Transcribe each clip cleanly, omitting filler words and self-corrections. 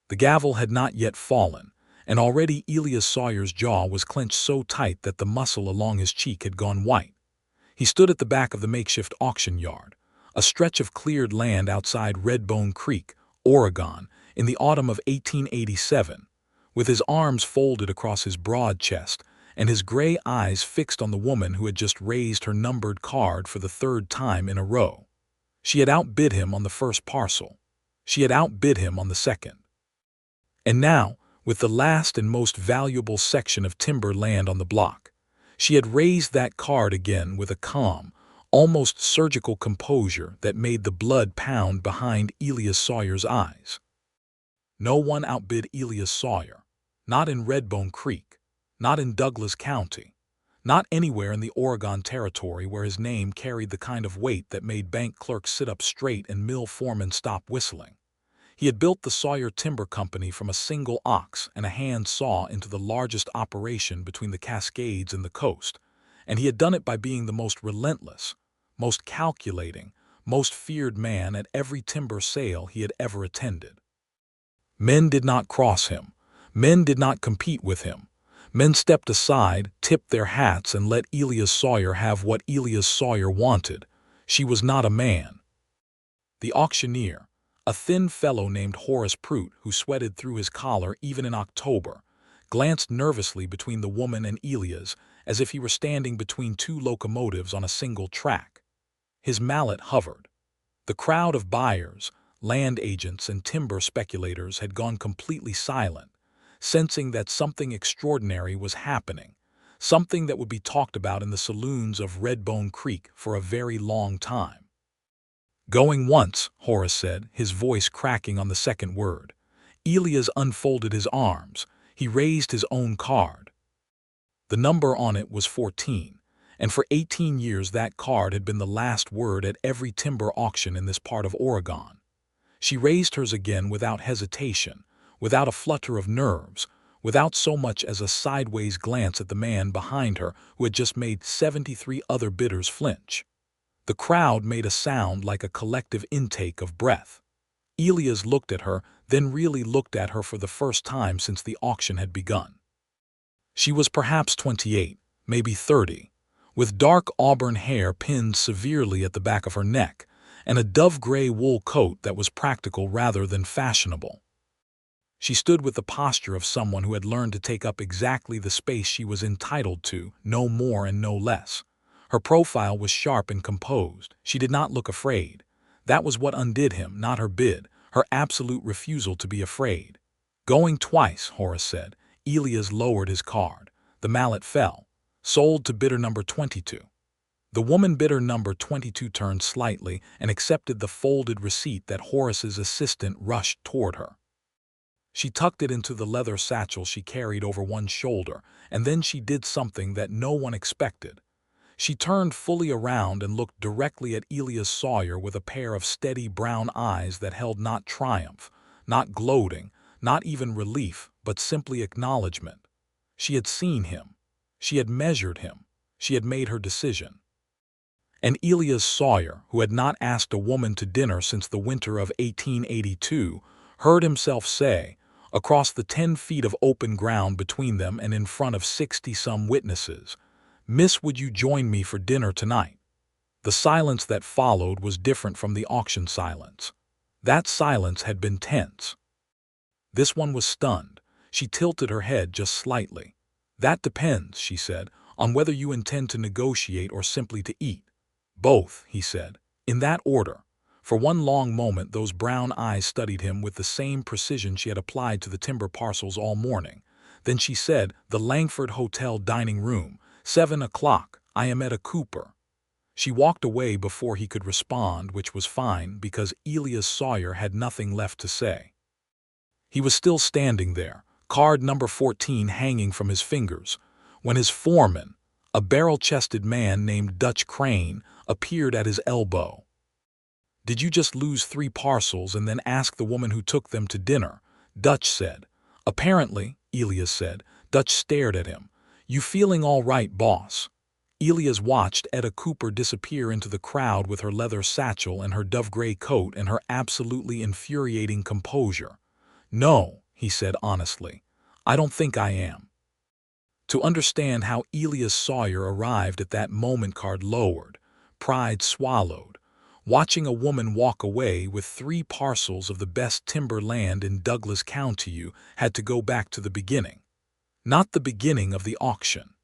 The gavel had not yet fallen, and already Elias Sawyer's jaw was clenched so tight that the muscle along his cheek had gone white. He stood at the back of the makeshift auction yard, a stretch of cleared land outside Redbone Creek, Oregon, in the autumn of 1887, with his arms folded across his broad chest and his gray eyes fixed on the woman who had just raised her numbered card for the third time in a row. She had outbid him on the first parcel. She had outbid him on the second. And now, with the last and most valuable section of timber land on the block, she had raised that card again with a calm, almost surgical composure that made the blood pound behind Elias Sawyer's eyes. No one outbid Elias Sawyer, not in Redbone Creek, not in Douglas County, not anywhere in the Oregon Territory where his name carried the kind of weight that made bank clerks sit up straight and mill foremen stop whistling. He had built the Sawyer Timber Company from a single ox and a hand saw into the largest operation between the Cascades and the coast, and he had done it by being the most relentless, most calculating, most feared man at every timber sale he had ever attended. Men did not cross him. Men did not compete with him. Men stepped aside, tipped their hats, and let Elias Sawyer have what Elias Sawyer wanted. She was not a man. The auctioneer, a thin fellow named Horace Prout, who sweated through his collar even in October, glanced nervously between the woman and Elias as if he were standing between two locomotives on a single track. His mallet hovered. The crowd of buyers, land agents, and timber speculators had gone completely silent, sensing that something extraordinary was happening, something that would be talked about in the saloons of Redbone Creek for a very long time. "Going once," Horace said, his voice cracking on the second word. Elias unfolded his arms. He raised his own card. The number on it was 14, and for 18 years that card had been the last word at every timber auction in this part of Oregon. She raised hers again without hesitation, without a flutter of nerves, without so much as a sideways glance at the man behind her who had just made 73 other bidders flinch. The crowd made a sound like a collective intake of breath. Elias looked at her, then really looked at her for the first time since the auction had begun. She was perhaps 28, maybe 30, with dark auburn hair pinned severely at the back of her neck, and a dove-gray wool coat that was practical rather than fashionable. She stood with the posture of someone who had learned to take up exactly the space she was entitled to, no more and no less. Her profile was sharp and composed. She did not look afraid. That was what undid him, not her bid, her absolute refusal to be afraid. "Going twice," Horace said. Elias lowered his card. The mallet fell. "Sold to bidder number 22. The woman bidder number 22 turned slightly and accepted the folded receipt that Horace's assistant rushed toward her. She tucked it into the leather satchel she carried over one shoulder, and then she did something that no one expected. She turned fully around and looked directly at Elias Sawyer with a pair of steady brown eyes that held not triumph, not gloating, not even relief, but simply acknowledgement. She had seen him. She had measured him. She had made her decision. And Elias Sawyer, who had not asked a woman to dinner since the winter of 1882, heard himself say, across the 10 feet of open ground between them and in front of 60-some witnesses, "Miss, would you join me for dinner tonight?" The silence that followed was different from the auction silence. That silence had been tense. This one was stunned. She tilted her head just slightly. "That depends," she said, "on whether you intend to negotiate or simply to eat." "Both," he said, "in that order." For one long moment those brown eyes studied him with the same precision she had applied to the timber parcels all morning. Then she said, "The Langford Hotel dining room, 7 o'clock, I am Etta Cooper." She walked away before he could respond, which was fine because Elias Sawyer had nothing left to say. He was still standing there, card number 14 hanging from his fingers, when his foreman, a barrel-chested man named Dutch Crane, appeared at his elbow. "Did you just lose 3 parcels and then ask the woman who took them to dinner?" Dutch said. "Apparently," Elias said. Dutch stared at him. "You feeling all right, boss?" Elias watched Etta Cooper disappear into the crowd with her leather satchel and her dove-gray coat and her absolutely infuriating composure. "No," he said honestly, "I don't think I am." To understand how Elias Sawyer arrived at that moment, card lowered, pride swallowed, watching a woman walk away with 3 parcels of the best timber land in Douglas County, you had to go back to the beginning. Not the beginning of the auction.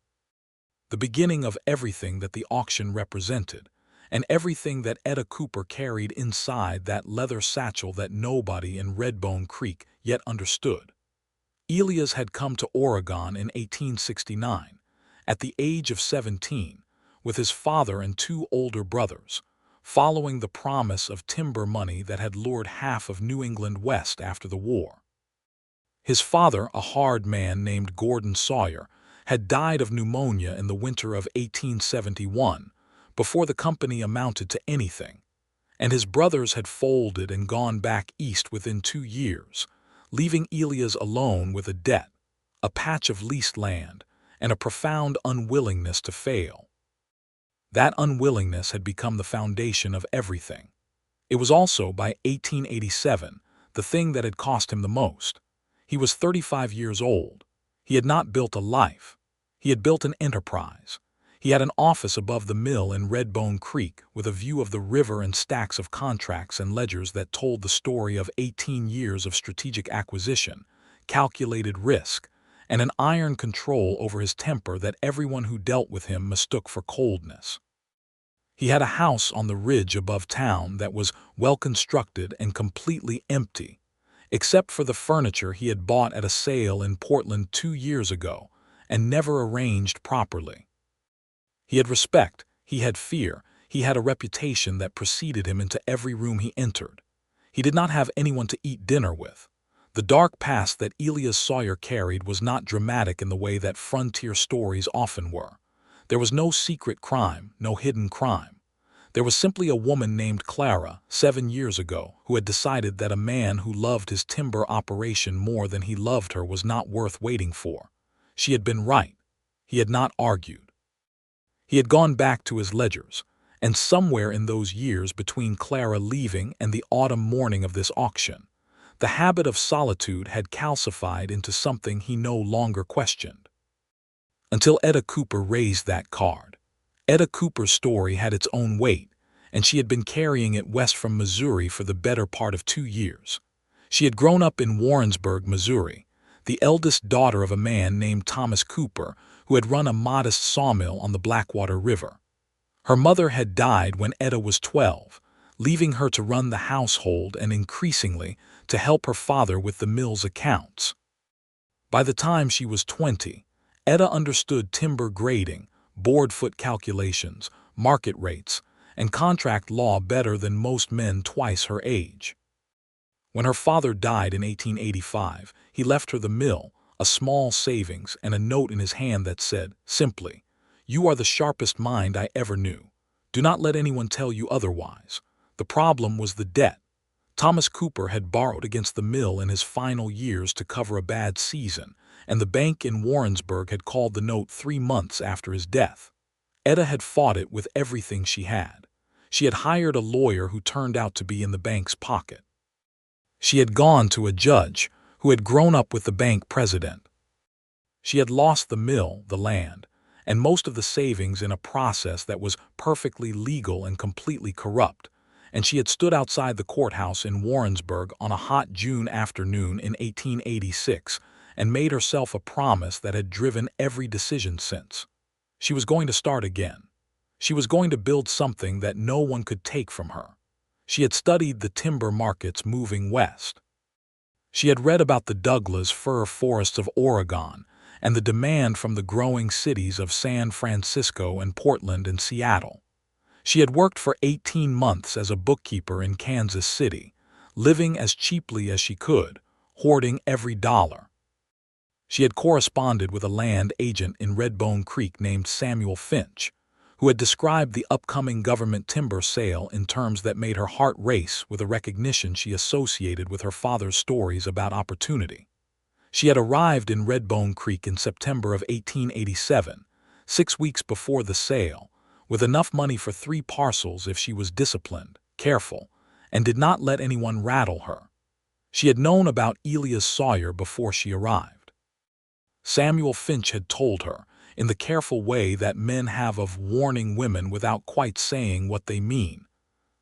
The beginning of everything that the auction represented, and everything that Etta Cooper carried inside that leather satchel that nobody in Redbone Creek yet understood. Elias had come to Oregon in 1869, at the age of 17, with his father and 2 older brothers, following the promise of timber money that had lured half of New England west after the war. His father, a hard man named Gordon Sawyer, had died of pneumonia in the winter of 1871, before the company amounted to anything, and his brothers had folded and gone back east within 2 years, leaving Elias alone with a debt, a patch of leased land, and a profound unwillingness to fail. That unwillingness had become the foundation of everything. It was also, by 1887, the thing that had cost him the most. He was 35 years old. He had not built a life. He had built an enterprise. He had an office above the mill in Redbone Creek with a view of the river and stacks of contracts and ledgers that told the story of 18 years of strategic acquisition, calculated risk, and an iron control over his temper that everyone who dealt with him mistook for coldness. He had a house on the ridge above town that was well constructed and completely empty, except for the furniture he had bought at a sale in Portland 2 years ago and never arranged properly. He had respect, he had fear, he had a reputation that preceded him into every room he entered. He did not have anyone to eat dinner with. The dark past that Elias Sawyer carried was not dramatic in the way that frontier stories often were. There was no secret crime, no hidden crime. There was simply a woman named Clara, 7 years ago, who had decided that a man who loved his timber operation more than he loved her was not worth waiting for. She had been right. He had not argued. He had gone back to his ledgers, and somewhere in those years between Clara leaving and the autumn morning of this auction, the habit of solitude had calcified into something he no longer questioned. Until Etta Cooper raised that card. Etta Cooper's story had its own weight, and she had been carrying it west from Missouri for the better part of 2 years. She had grown up in Warrensburg, Missouri, the eldest daughter of a man named Thomas Cooper, who had run a modest sawmill on the Blackwater River. Her mother had died when Etta was 12, leaving her to run the household and increasingly to help her father with the mill's accounts. By the time she was 20, Etta understood timber grading, board foot calculations, market rates, and contract law better than most men twice her age. When her father died in 1885, he left her the mill, a small savings, and a note in his hand that said, simply, "You are the sharpest mind I ever knew. Do not let anyone tell you otherwise." The problem was the debt. Thomas Cooper had borrowed against the mill in his final years to cover a bad season, and the bank in Warrensburg had called the note 3 months after his death. Etta had fought it with everything she had. She had hired a lawyer who turned out to be in the bank's pocket. She had gone to a judge who had grown up with the bank president. She had lost the mill, the land, and most of the savings in a process that was perfectly legal and completely corrupt, and she had stood outside the courthouse in Warrensburg on a hot June afternoon in 1886 and made herself a promise that had driven every decision since. She was going to start again. She was going to build something that no one could take from her. She had studied the timber markets moving west. She had read about the Douglas fir forests of Oregon and the demand from the growing cities of San Francisco and Portland and Seattle. She had worked for 18 months as a bookkeeper in Kansas City, living as cheaply as she could, hoarding every dollar. She had corresponded with a land agent in Redbone Creek named Samuel Finch, who had described the upcoming government timber sale in terms that made her heart race with a recognition she associated with her father's stories about opportunity. She had arrived in Redbone Creek in September of 1887, 6 weeks before the sale, with enough money for 3 parcels if she was disciplined, careful, and did not let anyone rattle her. She had known about Elias Sawyer before she arrived. Samuel Finch had told her, in the careful way that men have of warning women without quite saying what they mean.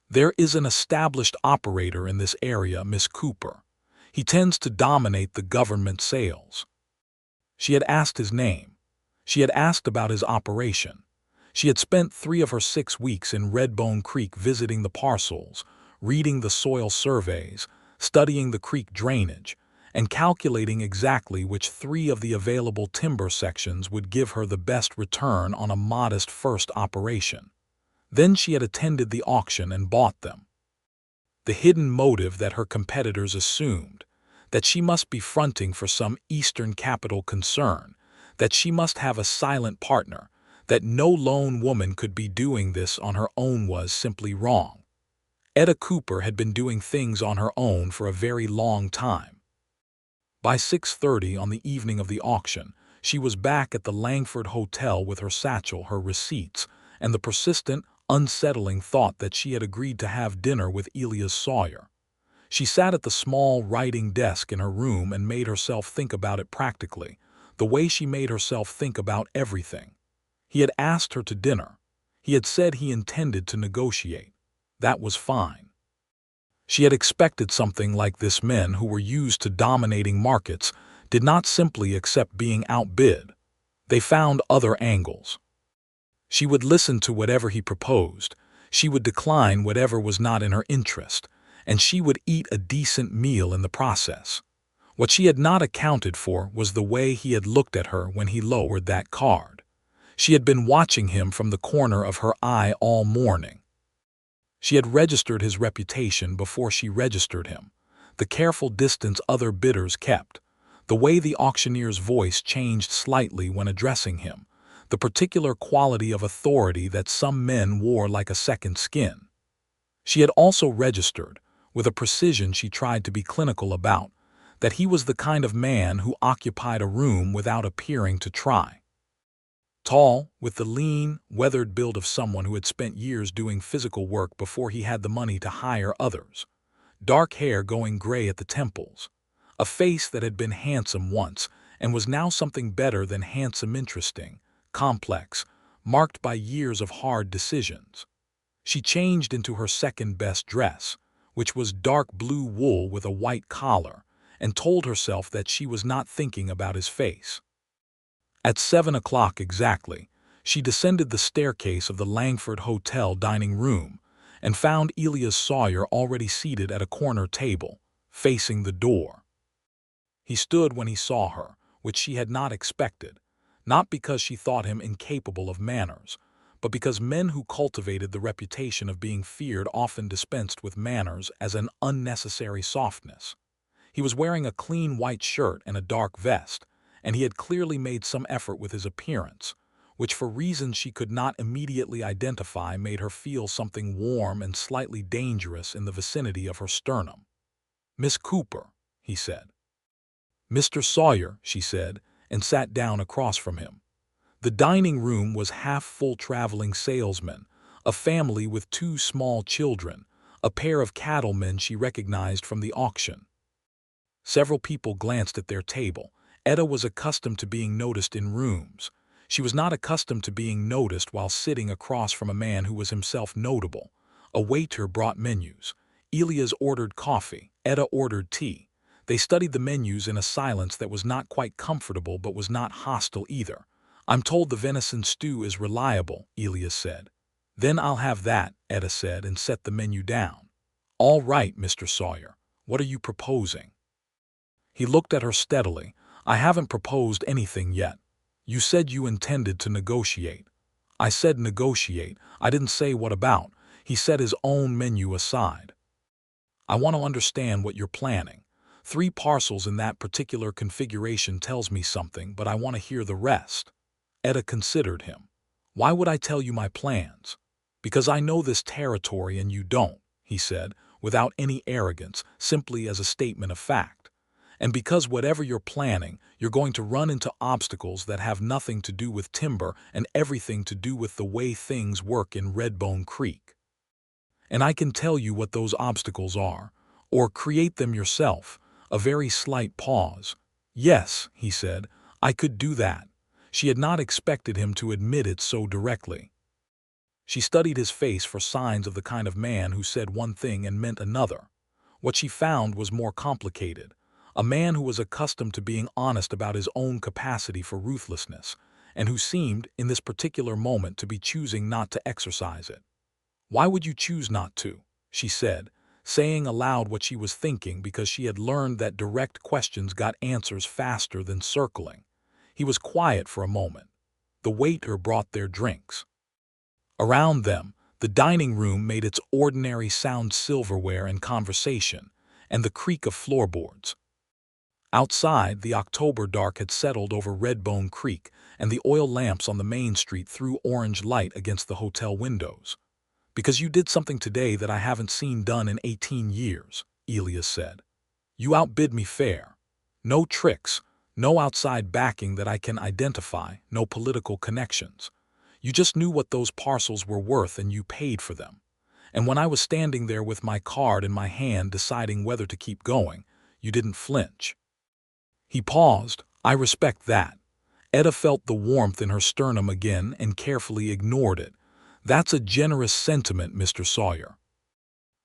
There is an established operator in this area, Miss Cooper. He tends to dominate the government sales. She had asked his name. She had asked about his operation. She had spent 3 of her 6 weeks in Redbone Creek visiting the parcels, reading the soil surveys, studying the creek drainage, and calculating exactly which 3 of the available timber sections would give her the best return on a modest first operation. Then she had attended the auction and bought them. The hidden motive that her competitors assumed, that she must be fronting for some Eastern capital concern, that she must have a silent partner, that no lone woman could be doing this on her own, was simply wrong. Etta Cooper had been doing things on her own for a very long time. By 6:30 on the evening of the auction, she was back at the Langford Hotel with her satchel, her receipts, and the persistent, unsettling thought that she had agreed to have dinner with Elias Sawyer. She sat at the small writing desk in her room and made herself think about it practically, the way she made herself think about everything. He had asked her to dinner. He had said he intended to negotiate. That was fine. She had expected something like this. Men who were used to dominating markets did not simply accept being outbid. They found other angles. She would listen to whatever he proposed, she would decline whatever was not in her interest, and she would eat a decent meal in the process. What she had not accounted for was the way he had looked at her when he lowered that card. She had been watching him from the corner of her eye all morning. She had registered his reputation before she registered him, the careful distance other bidders kept, the way the auctioneer's voice changed slightly when addressing him, the particular quality of authority that some men wore like a second skin. She had also registered, with a precision she tried to be clinical about, that he was the kind of man who occupied a room without appearing to try. Tall, with the lean, weathered build of someone who had spent years doing physical work before he had the money to hire others. Dark hair going gray at the temples. A face that had been handsome once and was now something better than handsome, interesting, complex, marked by years of hard decisions. She changed into her second-best dress, which was dark blue wool with a white collar, and told herself that she was not thinking about his face. At 7 o'clock exactly, she descended the staircase of the Langford Hotel dining room and found Elias Sawyer already seated at a corner table, facing the door. He stood when he saw her, which she had not expected, not because she thought him incapable of manners, but because men who cultivated the reputation of being feared often dispensed with manners as an unnecessary softness. He was wearing a clean white shirt and a dark vest, and he had clearly made some effort with his appearance, which for reasons she could not immediately identify made her feel something warm and slightly dangerous in the vicinity of her sternum. "Miss Cooper," he said. "Mr. Sawyer," she said, and sat down across from him. The dining room was half full. Traveling salesmen, a family with 2 small children, a pair of cattlemen she recognized from the auction. Several people glanced at their table. Etta was accustomed to being noticed in rooms. She was not accustomed to being noticed while sitting across from a man who was himself notable. A waiter brought menus. Elias ordered coffee. Etta ordered tea. They studied the menus in a silence that was not quite comfortable but was not hostile either. "I'm told the venison stew is reliable," Elias said. "Then I'll have that," Etta said, and set the menu down. "All right, Mr. Sawyer, what are you proposing?" He looked at her steadily. "I haven't proposed anything yet. You said you intended to negotiate." "I said negotiate. I didn't say what about." He set his own menu aside. "I want to understand what you're planning. 3 parcels in that particular configuration tells me something, but I want to hear the rest." Etta considered him. "Why would I tell you my plans?" "Because I know this territory and you don't," he said, without any arrogance, simply as a statement of fact. "And because whatever you're planning, you're going to run into obstacles that have nothing to do with timber and everything to do with the way things work in Redbone Creek. And I can tell you what those obstacles are, or create them yourself, A very slight pause. "Yes," he said, "I could do that." She had not expected him to admit it so directly. She studied his face for signs of the kind of man who said one thing and meant another. What she found was more complicated. A man who was accustomed to being honest about his own capacity for ruthlessness, and who seemed, in this particular moment, to be choosing not to exercise it. "Why would you choose not to?" she said, saying aloud what she was thinking because she had learned that direct questions got answers faster than circling. He was quiet for a moment. The waiter brought their drinks. Around them, the dining room made its ordinary sound silverware and conversation, and the creak of floorboards. Outside, the October dark had settled over Redbone Creek, and the oil lamps on the main street threw orange light against the hotel windows. "Because you did something today that I haven't seen done in 18 years, Elias said. "You outbid me fair. No tricks, no outside backing that I can identify, no political connections. You just knew what those parcels were worth and you paid for them. And when I was standing there with my card in my hand deciding whether to keep going, you didn't flinch." He paused. "I respect that." Etta felt the warmth in her sternum again and carefully ignored it. "That's a generous sentiment, Mr. Sawyer.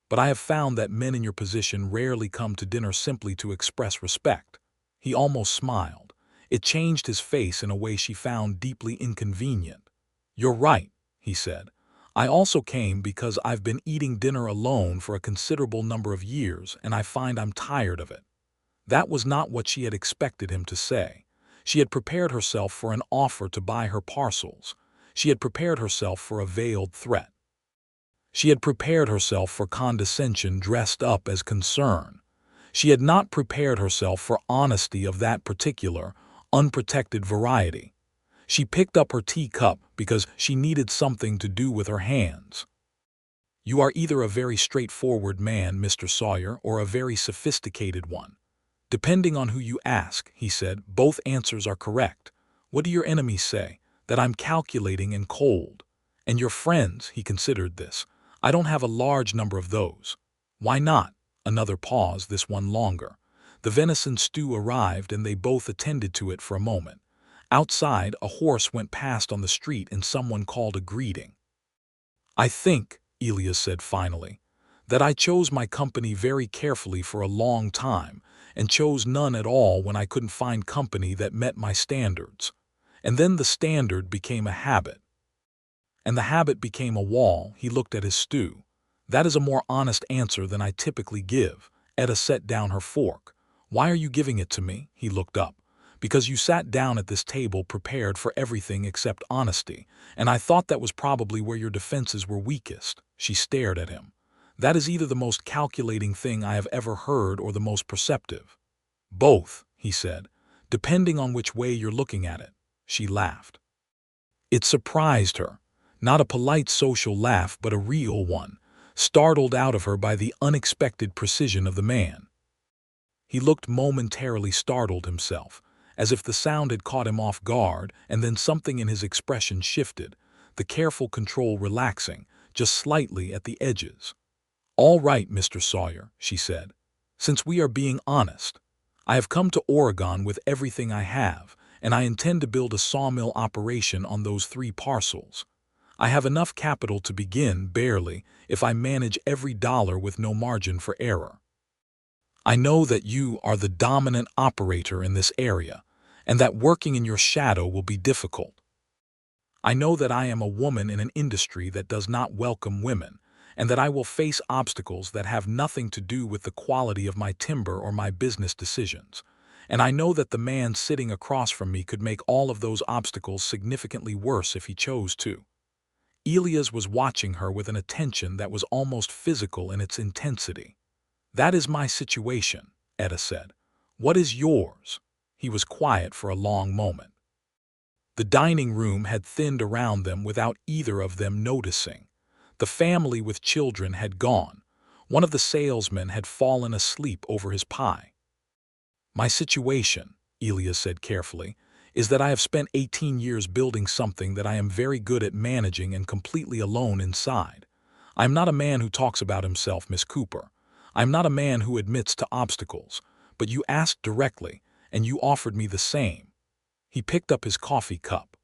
But I have found that men in your position rarely come to dinner simply to express respect." He almost smiled. It changed his face in a way she found deeply inconvenient. "You're right," he said. "I also came because I've been eating dinner alone for a considerable number of years and I find I'm tired of it." That was not what she had expected him to say. She had prepared herself for an offer to buy her parcels. She had prepared herself for a veiled threat. She had prepared herself for condescension dressed up as concern. She had not prepared herself for honesty of that particular, unprotected variety. She picked up her teacup because she needed something to do with her hands. "You are either a very straightforward man, Mr. Sawyer, or a very sophisticated one. Depending on who you ask," he said. "Both answers are correct. What do your enemies say? That I'm calculating and cold. And your friends," he considered this. "I don't have a large number of those." "Why not?" Another pause, this one longer. The venison stew arrived and they both attended to it for a moment. Outside, a horse went past on the street and someone called a greeting. "I think," Elias said finally, "that I chose my company very carefully for a long time, and chose none at all when I couldn't find company that met my standards. And then the standard became a habit. And the habit became a wall." He looked at his stew. "That is a more honest answer than I typically give." Etta set down her fork. "Why are you giving it to me?" He looked up. "Because you sat down at this table prepared for everything except honesty, and I thought that was probably where your defenses were weakest." She stared at him. "That is either the most calculating thing I have ever heard or the most perceptive." "Both," he said, "depending on which way you're looking at it." She laughed. It surprised her. Not a polite social laugh, but a real one, startled out of her by the unexpected precision of the man. He looked momentarily startled himself, as if the sound had caught him off guard, and then something in his expression shifted, the careful control relaxing, just slightly at the edges. "All right, Mr. Sawyer," she said. "Since we are being honest, I have come to Oregon with everything I have, and I intend to build a sawmill operation on those 3 parcels. I have enough capital to begin, barely, if I manage every dollar with no margin for error. I know that you are the dominant operator in this area, and that working in your shadow will be difficult. I know that I am a woman in an industry that does not welcome women, and that I will face obstacles that have nothing to do with the quality of my timber or my business decisions. And I know that the man sitting across from me could make all of those obstacles significantly worse if he chose to." Elias was watching her with an attention that was almost physical in its intensity. "That is my situation," Etta said. "What is yours?" He was quiet for a long moment. The dining room had thinned around them without either of them noticing. The family with children had gone. One of the salesmen had fallen asleep over his pie. "My situation," Elias said carefully, "is that I have spent 18 years building something that I am very good at managing and completely alone inside. I am not a man who talks about himself, Miss Cooper. I am not a man who admits to obstacles. but you asked directly, and you offered me the same." He picked up his coffee cup.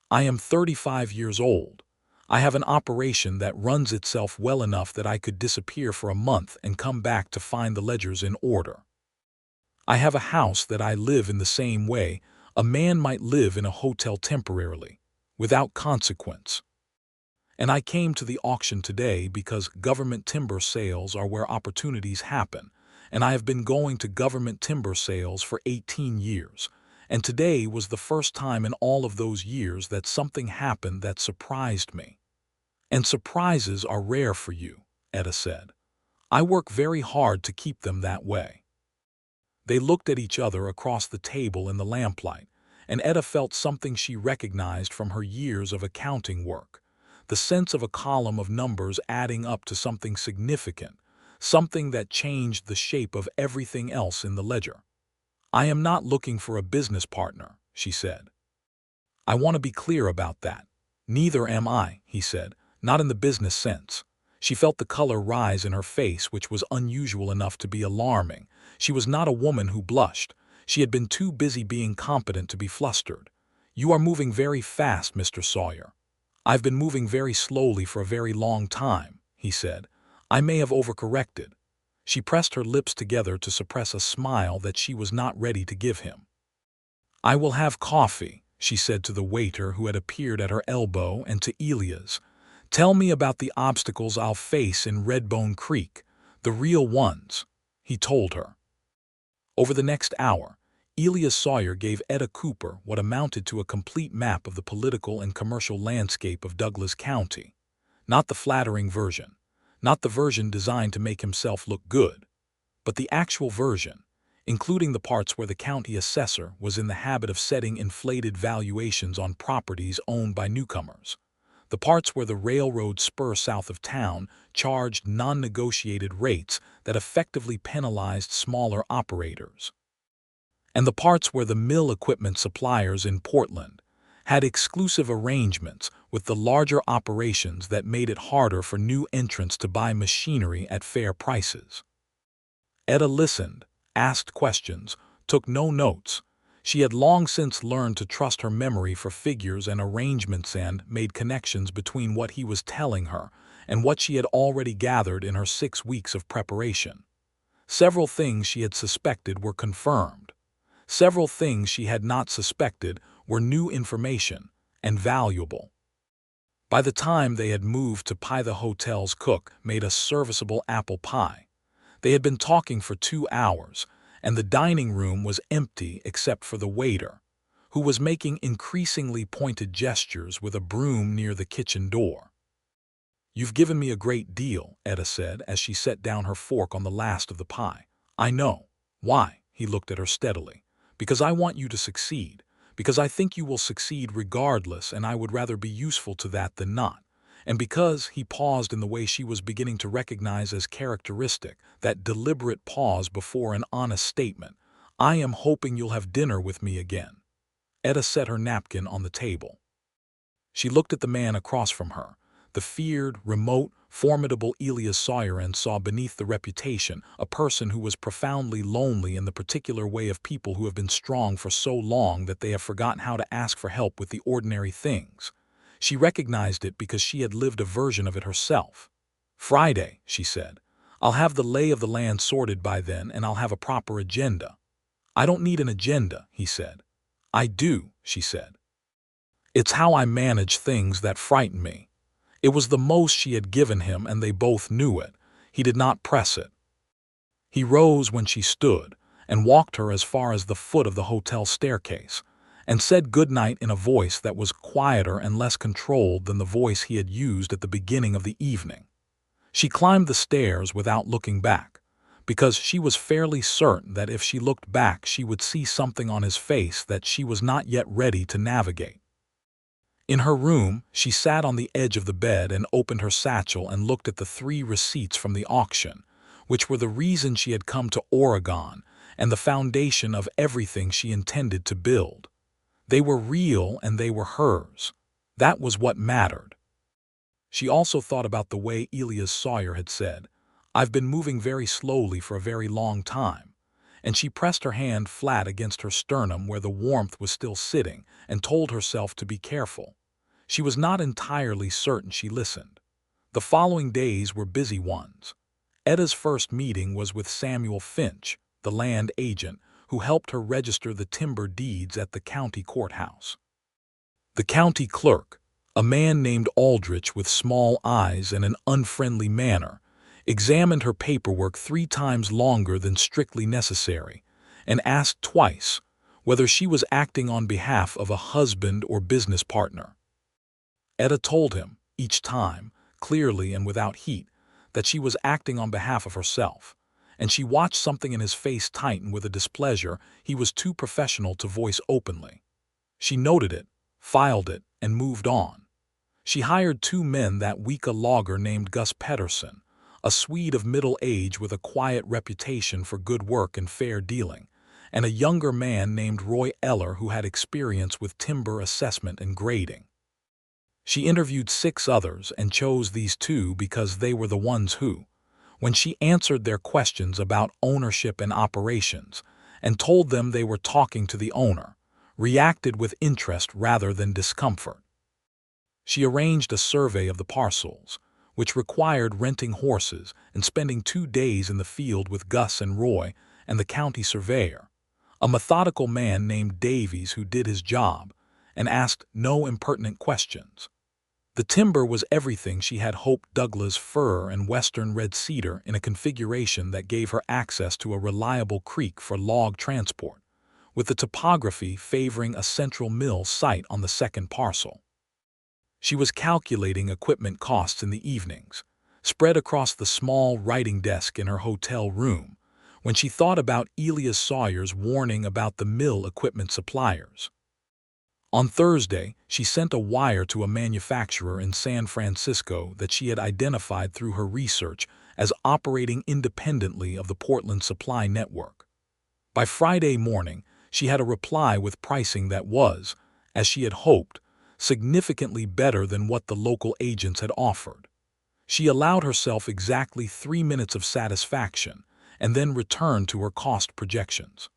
"I am 35 years old. I have an operation that runs itself well enough that I could disappear for a month and come back to find the ledgers in order. I have a house that I live in the same way a man might live in a hotel temporarily, without consequence. And I came to the auction today because government timber sales are where opportunities happen, and I have been going to government timber sales for 18 years, and today was the first time in all of those years that something happened that surprised me. And surprises are rare for you," Etta said. "I work very hard to keep them that way." They looked at each other across the table in the lamplight, and Etta felt something she recognized from her years of accounting work, the sense of a column of numbers adding up to something significant, something that changed the shape of everything else in the ledger. "I am not looking for a business partner," she said. "I want to be clear about that." "Neither am I," he said, "not in the business sense." She felt the color rise in her face, which was unusual enough to be alarming. She was not a woman who blushed. She had been too busy being competent to be flustered. "You are moving very fast, Mr. Sawyer." "I've been moving very slowly for a very long time," he said. "I may have overcorrected." She pressed her lips together to suppress a smile that she was not ready to give him. "I will have coffee," she said to the waiter who had appeared at her elbow, and to Elias. "Tell me about the obstacles I'll face in Redbone Creek, the real ones," he told her. Over the next hour, Elias Sawyer gave Etta Cooper what amounted to a complete map of the political and commercial landscape of Douglas County. Not the flattering version, not the version designed to make himself look good, but the actual version, including the parts where the county assessor was in the habit of setting inflated valuations on properties owned by newcomers. The parts where the railroad spur south of town charged non-negotiated rates that effectively penalized smaller operators. And the parts where the mill equipment suppliers in Portland had exclusive arrangements with the larger operations that made it harder for new entrants to buy machinery at fair prices. Etta listened, asked questions, took no notes. She had long since learned to trust her memory for figures and arrangements and made connections between what he was telling her and what she had already gathered in her 6 weeks of preparation. Several things she had suspected were confirmed. Several things she had not suspected were new information and valuable. By the time they had moved to pie, the hotel's cook made a serviceable apple pie. They had been talking for 2 hours, and the dining room was empty except for the waiter, who was making increasingly pointed gestures with a broom near the kitchen door. "You've given me a great deal," Etta said as she set down her fork on the last of the pie. "I know." "Why?" He looked at her steadily. "Because I want you to succeed. Because I think you will succeed regardless, and I would rather be useful to that than not. And because," he paused in the way she was beginning to recognize as characteristic, that deliberate pause before an honest statement, "I am hoping you'll have dinner with me again." Etta set her napkin on the table. She looked at the man across from her, the feared, remote, formidable Elias Sawyer, and saw beneath the reputation a person who was profoundly lonely in the particular way of people who have been strong for so long that they have forgotten how to ask for help with the ordinary things. She recognized it because she had lived a version of it herself. "Friday," she said. "I'll have the lay of the land sorted by then, and I'll have a proper agenda." "I don't need an agenda," he said. "I do," she said. "It's how I manage things that frighten me." It was the most she had given him, and they both knew it. He did not press it. He rose when she stood and walked her as far as the foot of the hotel staircase, and said good night in a voice that was quieter and less controlled than the voice he had used at the beginning of the evening. She climbed the stairs without looking back, because she was fairly certain that if she looked back she would see something on his face that she was not yet ready to navigate. In her room, she sat on the edge of the bed and opened her satchel and looked at the 3 receipts from the auction, which were the reason she had come to Oregon and the foundation of everything she intended to build. They were real and they were hers. That was what mattered. She also thought about the way Elias Sawyer had said, "I've been moving very slowly for a very long time," and she pressed her hand flat against her sternum where the warmth was still sitting and told herself to be careful. She was not entirely certain she listened. The following days were busy ones. Etta's first meeting was with Samuel Finch, the land agent, who helped her register the timber deeds at the county courthouse. The county clerk, a man named Aldrich with small eyes and an unfriendly manner, examined her paperwork 3 times longer than strictly necessary, and asked twice whether she was acting on behalf of a husband or business partner. Etta told him, each time, clearly and without heat, that she was acting on behalf of herself, and she watched something in his face tighten with a displeasure he was too professional to voice openly. She noted it, filed it, and moved on. She hired 2 men that week, a logger named Gus Pettersson, a Swede of middle age with a quiet reputation for good work and fair dealing, and a younger man named Roy Eller who had experience with timber assessment and grading. She interviewed 6 others and chose these 2 because they were the ones who, when she answered their questions about ownership and operations and told them they were talking to the owner, reacted with interest rather than discomfort. She arranged a survey of the parcels, which required renting horses and spending 2 days in the field with Gus and Roy and the county surveyor, a methodical man named Davies who did his job and asked no impertinent questions. The timber was everything she had hoped: Douglas fir and western red cedar in a configuration that gave her access to a reliable creek for log transport, with the topography favoring a central mill site on the second parcel. She was calculating equipment costs in the evenings, spread across the small writing desk in her hotel room, when she thought about Elias Sawyer's warning about the mill equipment suppliers. On Thursday, she sent a wire to a manufacturer in San Francisco that she had identified through her research as operating independently of the Portland supply network. By Friday morning, she had a reply with pricing that was, as she had hoped, significantly better than what the local agents had offered. She allowed herself exactly 3 minutes of satisfaction and then returned to her cost projections.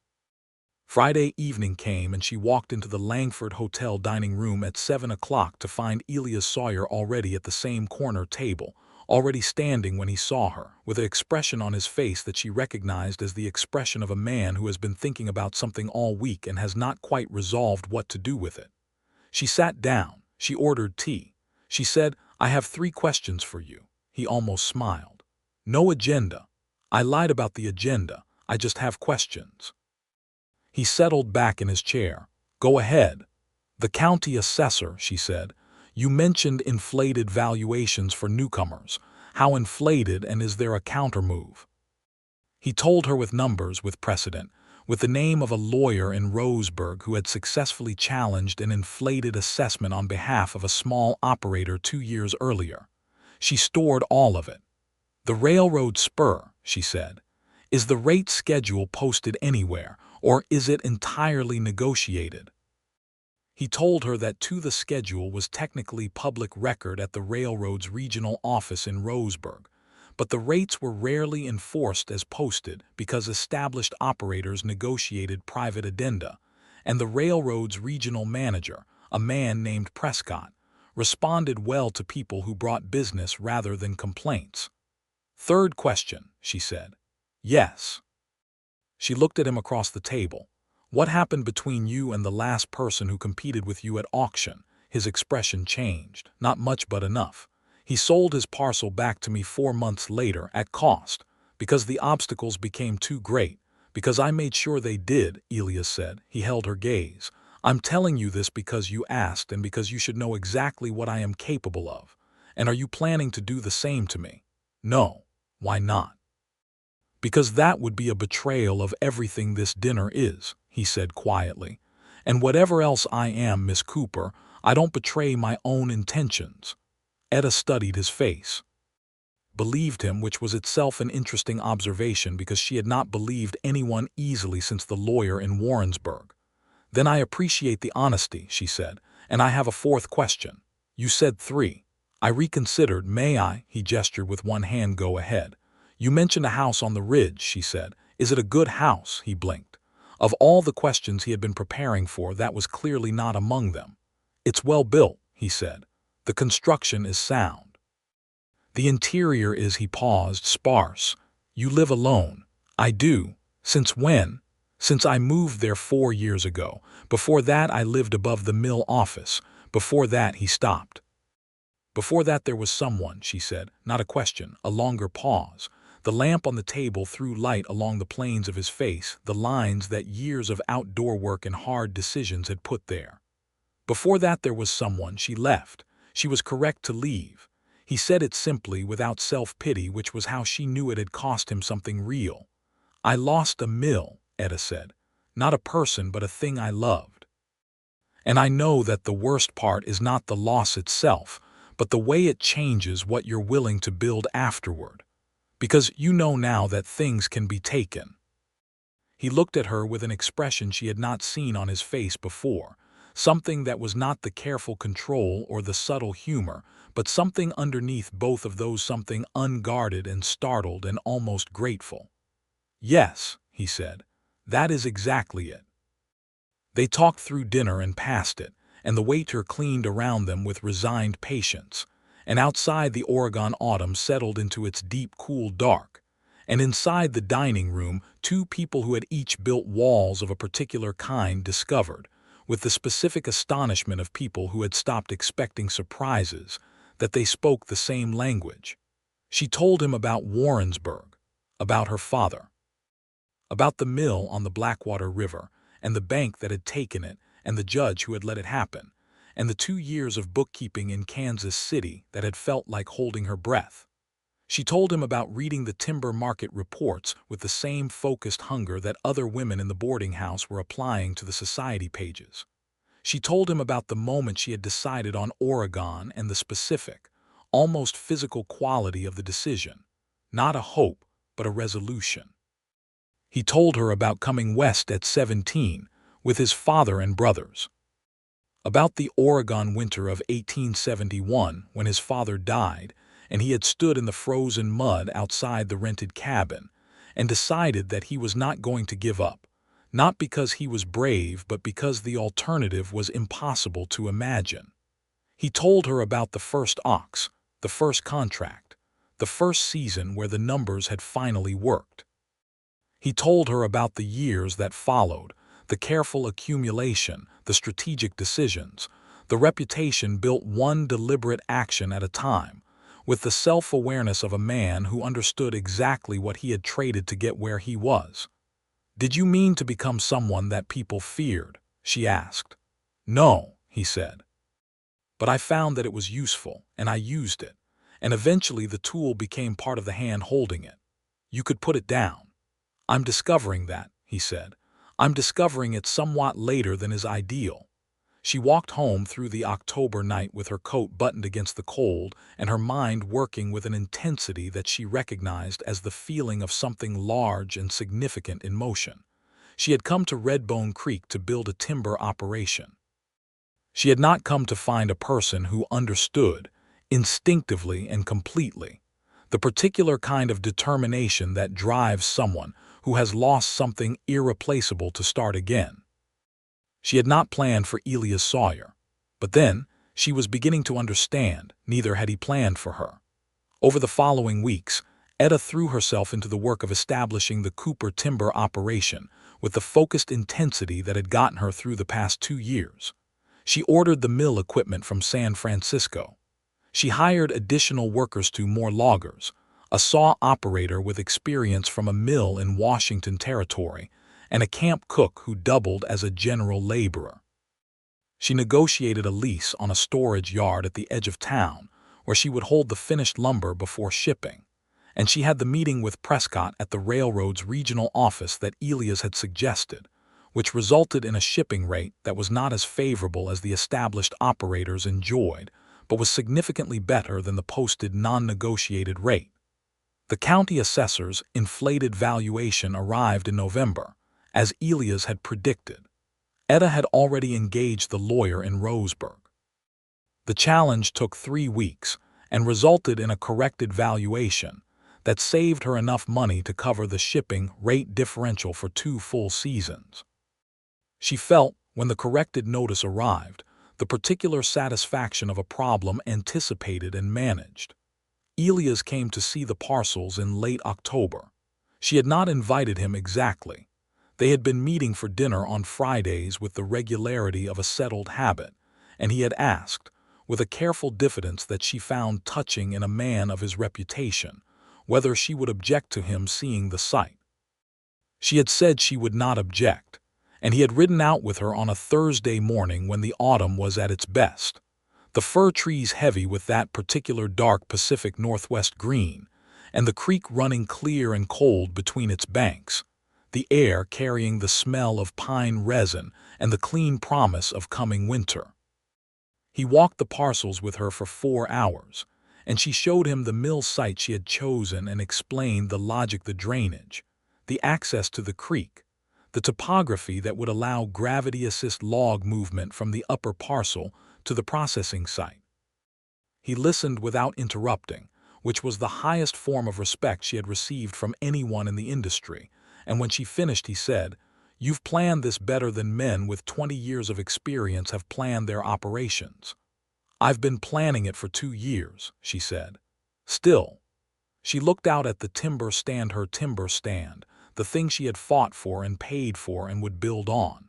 Friday evening came and she walked into the Langford Hotel dining room at 7 o'clock to find Elias Sawyer already at the same corner table, already standing when he saw her, with an expression on his face that she recognized as the expression of a man who has been thinking about something all week and has not quite resolved what to do with it. She sat down. She ordered tea. She said, "I have 3 questions for you." He almost smiled. "No agenda." "I lied about the agenda. I just have questions." He settled back in his chair. "Go ahead." "The county assessor," she said. "You mentioned inflated valuations for newcomers. How inflated, and is there a countermove?" He told her with numbers, with precedent, with the name of a lawyer in Roseburg who had successfully challenged an inflated assessment on behalf of a small operator 2 years earlier. She stored all of it. "The railroad spur," she said. "Is the rate schedule posted anywhere, or is it entirely negotiated?" He told her that the schedule was technically public record at the railroad's regional office in Roseburg, but the rates were rarely enforced as posted because established operators negotiated private addenda, and the railroad's regional manager, a man named Prescott, responded well to people who brought business rather than complaints. "Third question," she said. "Yes." She looked at him across the table. "What happened between you and the last person who competed with you at auction?" His expression changed. "Not much, but enough. He sold his parcel back to me 4 months later at cost, because the obstacles became too great, because I made sure they did," Elias said. He held her gaze. "I'm telling you this because you asked and because you should know exactly what I am capable of. And are you planning to do the same to me?" "No." "Why not?" "Because that would be a betrayal of everything this dinner is," he said quietly. "And whatever else I am, Miss Cooper, I don't betray my own intentions." Etta studied his face. Believed him, which was itself an interesting observation because she had not believed anyone easily since the lawyer in Warrensburg. "Then I appreciate the honesty," she said, "and I have a 4th question." "You said 3. I reconsidered. "May I?" He gestured with one hand. "Go ahead." "You mentioned a house on the ridge," she said. Is it a good house? He blinked. Of all the questions he had been preparing for, that was clearly not among them. It's well built, he said. The construction is sound. The interior is, he paused, sparse. You live alone. I do. Since when? Since I moved there 4 years ago. Before that I lived above the mill office. Before that he stopped. Before that there was someone, she said, not a question, a longer pause. The lamp on the table threw light along the planes of his face, the lines that years of outdoor work and hard decisions had put there. Before that there was someone, she left. She was correct to leave. He said it simply, without self-pity, which was how she knew it had cost him something real. I lost a mill, Etta said. Not a person, but a thing I loved. And I know that the worst part is not the loss itself, but the way it changes what you're willing to build afterward. Because you know now that things can be taken. He looked at her with an expression she had not seen on his face before, something that was not the careful control or the subtle humor, but something underneath both of those, something unguarded and startled and almost grateful. Yes, he said, that is exactly it. They talked through dinner and past it, and the waiter cleaned around them with resigned patience, and outside the Oregon autumn settled into its deep, cool dark, and inside the dining room 2 people who had each built walls of a particular kind discovered, with the specific astonishment of people who had stopped expecting surprises, that they spoke the same language. She told him about Warrensburg, about her father, about the mill on the Blackwater River, and the bank that had taken it, and the judge who had let it happen, and the 2 years of bookkeeping in Kansas City that had felt like holding her breath. She told him about reading the timber market reports with the same focused hunger that other women in the boarding house were applying to the society pages. She told him about the moment she had decided on Oregon and the specific, almost physical quality of the decision. Not a hope, but a resolution. He told her about coming west at 17 with his father and brothers. About the Oregon winter of 1871 when his father died and he had stood in the frozen mud outside the rented cabin and decided that he was not going to give up, not because he was brave but because the alternative was impossible to imagine. He told her about the first ox, the first contract, the first season where the numbers had finally worked. He told her about the years that followed, the careful accumulation, the strategic decisions, the reputation built one deliberate action at a time, with the self-awareness of a man who understood exactly what he had traded to get where he was. "Did you mean to become someone that people feared?" she asked. "No," he said. "But I found that it was useful, and I used it, and eventually the tool became part of the hand holding it. You could put it down. I'm discovering that," he said. "I'm discovering it somewhat later than is ideal." She walked home through the October night with her coat buttoned against the cold and her mind working with an intensity that she recognized as the feeling of something large and significant in motion. She had come to Redbone Creek to build a timber operation. She had not come to find a person who understood, instinctively and completely, the particular kind of determination that drives someone who has lost something irreplaceable to start again. She had not planned for Elias Sawyer, but then she was beginning to understand neither had he planned for her. Over the following weeks, Etta threw herself into the work of establishing the Cooper timber operation with the focused intensity that had gotten her through the past 2 years. She ordered the mill equipment from San Francisco. She hired additional workers, more loggers, a saw operator with experience from a mill in Washington Territory, and a camp cook who doubled as a general laborer. She negotiated a lease on a storage yard at the edge of town where she would hold the finished lumber before shipping, and she had the meeting with Prescott at the railroad's regional office that Elias had suggested, which resulted in a shipping rate that was not as favorable as the established operators enjoyed, but was significantly better than the posted non-negotiated rate. The county assessor's inflated valuation arrived in November, as Elias had predicted. Etta had already engaged the lawyer in Roseburg. The challenge took 3 weeks and resulted in a corrected valuation that saved her enough money to cover the shipping rate differential for 2 full seasons. She felt, when the corrected notice arrived, the particular satisfaction of a problem anticipated and managed. Elias came to see the Parcels in late October. She had not invited him exactly. They had been meeting for dinner on Fridays with the regularity of a settled habit, and he had asked, with a careful diffidence that she found touching in a man of his reputation, whether she would object to him seeing the sight. She had said she would not object, and he had ridden out with her on a Thursday morning when the autumn was at its best, the fir trees heavy with that particular dark Pacific Northwest green, and the creek running clear and cold between its banks, the air carrying the smell of pine resin and the clean promise of coming winter. He walked the Parcels with her for 4 hours, and she showed him the mill site she had chosen and explained the logic, the drainage, the access to the creek, the topography that would allow gravity-assist log movement from the upper parcel to the processing site. He listened without interrupting, which was the highest form of respect she had received from anyone in the industry, and when she finished he said, "You've planned this better than men with 20 years of experience have planned their operations." "I've been planning it for 2 years," she said. Still, she looked out at the timber stand, her timber stand, the thing she had fought for and paid for and would build on.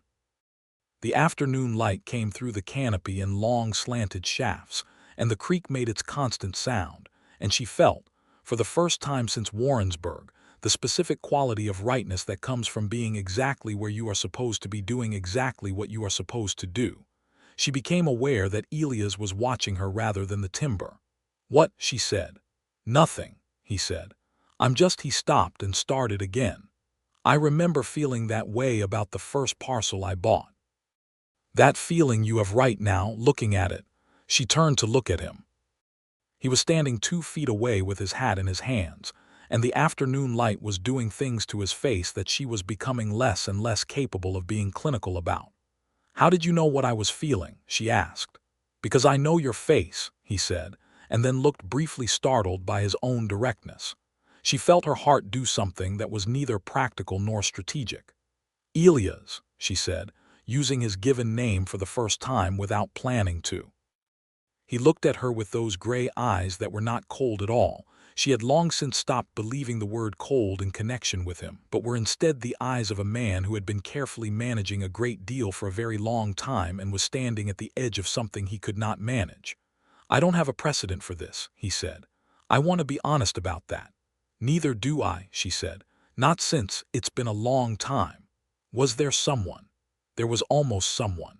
The afternoon light came through the canopy in long slanted shafts, and the creek made its constant sound, and she felt, for the first time since Warrensburg, the specific quality of rightness that comes from being exactly where you are supposed to be, doing exactly what you are supposed to do. She became aware that Elias was watching her rather than the timber. "What?" she said. "Nothing," he said. He stopped and started again. "I remember feeling that way about the first parcel I bought." "That feeling you have right now, looking at it." She turned to look at him. He was standing 2 feet away with his hat in his hands, and the afternoon light was doing things to his face that she was becoming less and less capable of being clinical about. "How did you know what I was feeling?" she asked. "Because I know your face," he said, and then looked briefly startled by his own directness. She felt her heart do something that was neither practical nor strategic. "Elias," she said, using his given name for the first time without planning to. He looked at her with those gray eyes that were not cold at all. She had long since stopped believing the word cold in connection with him, but were instead the eyes of a man who had been carefully managing a great deal for a very long time and was standing at the edge of something he could not manage. "I don't have a precedent for this," he said. "I want to be honest about that." "Neither do I," she said. "Not since it's been a long time." Was there someone? There was almost someone.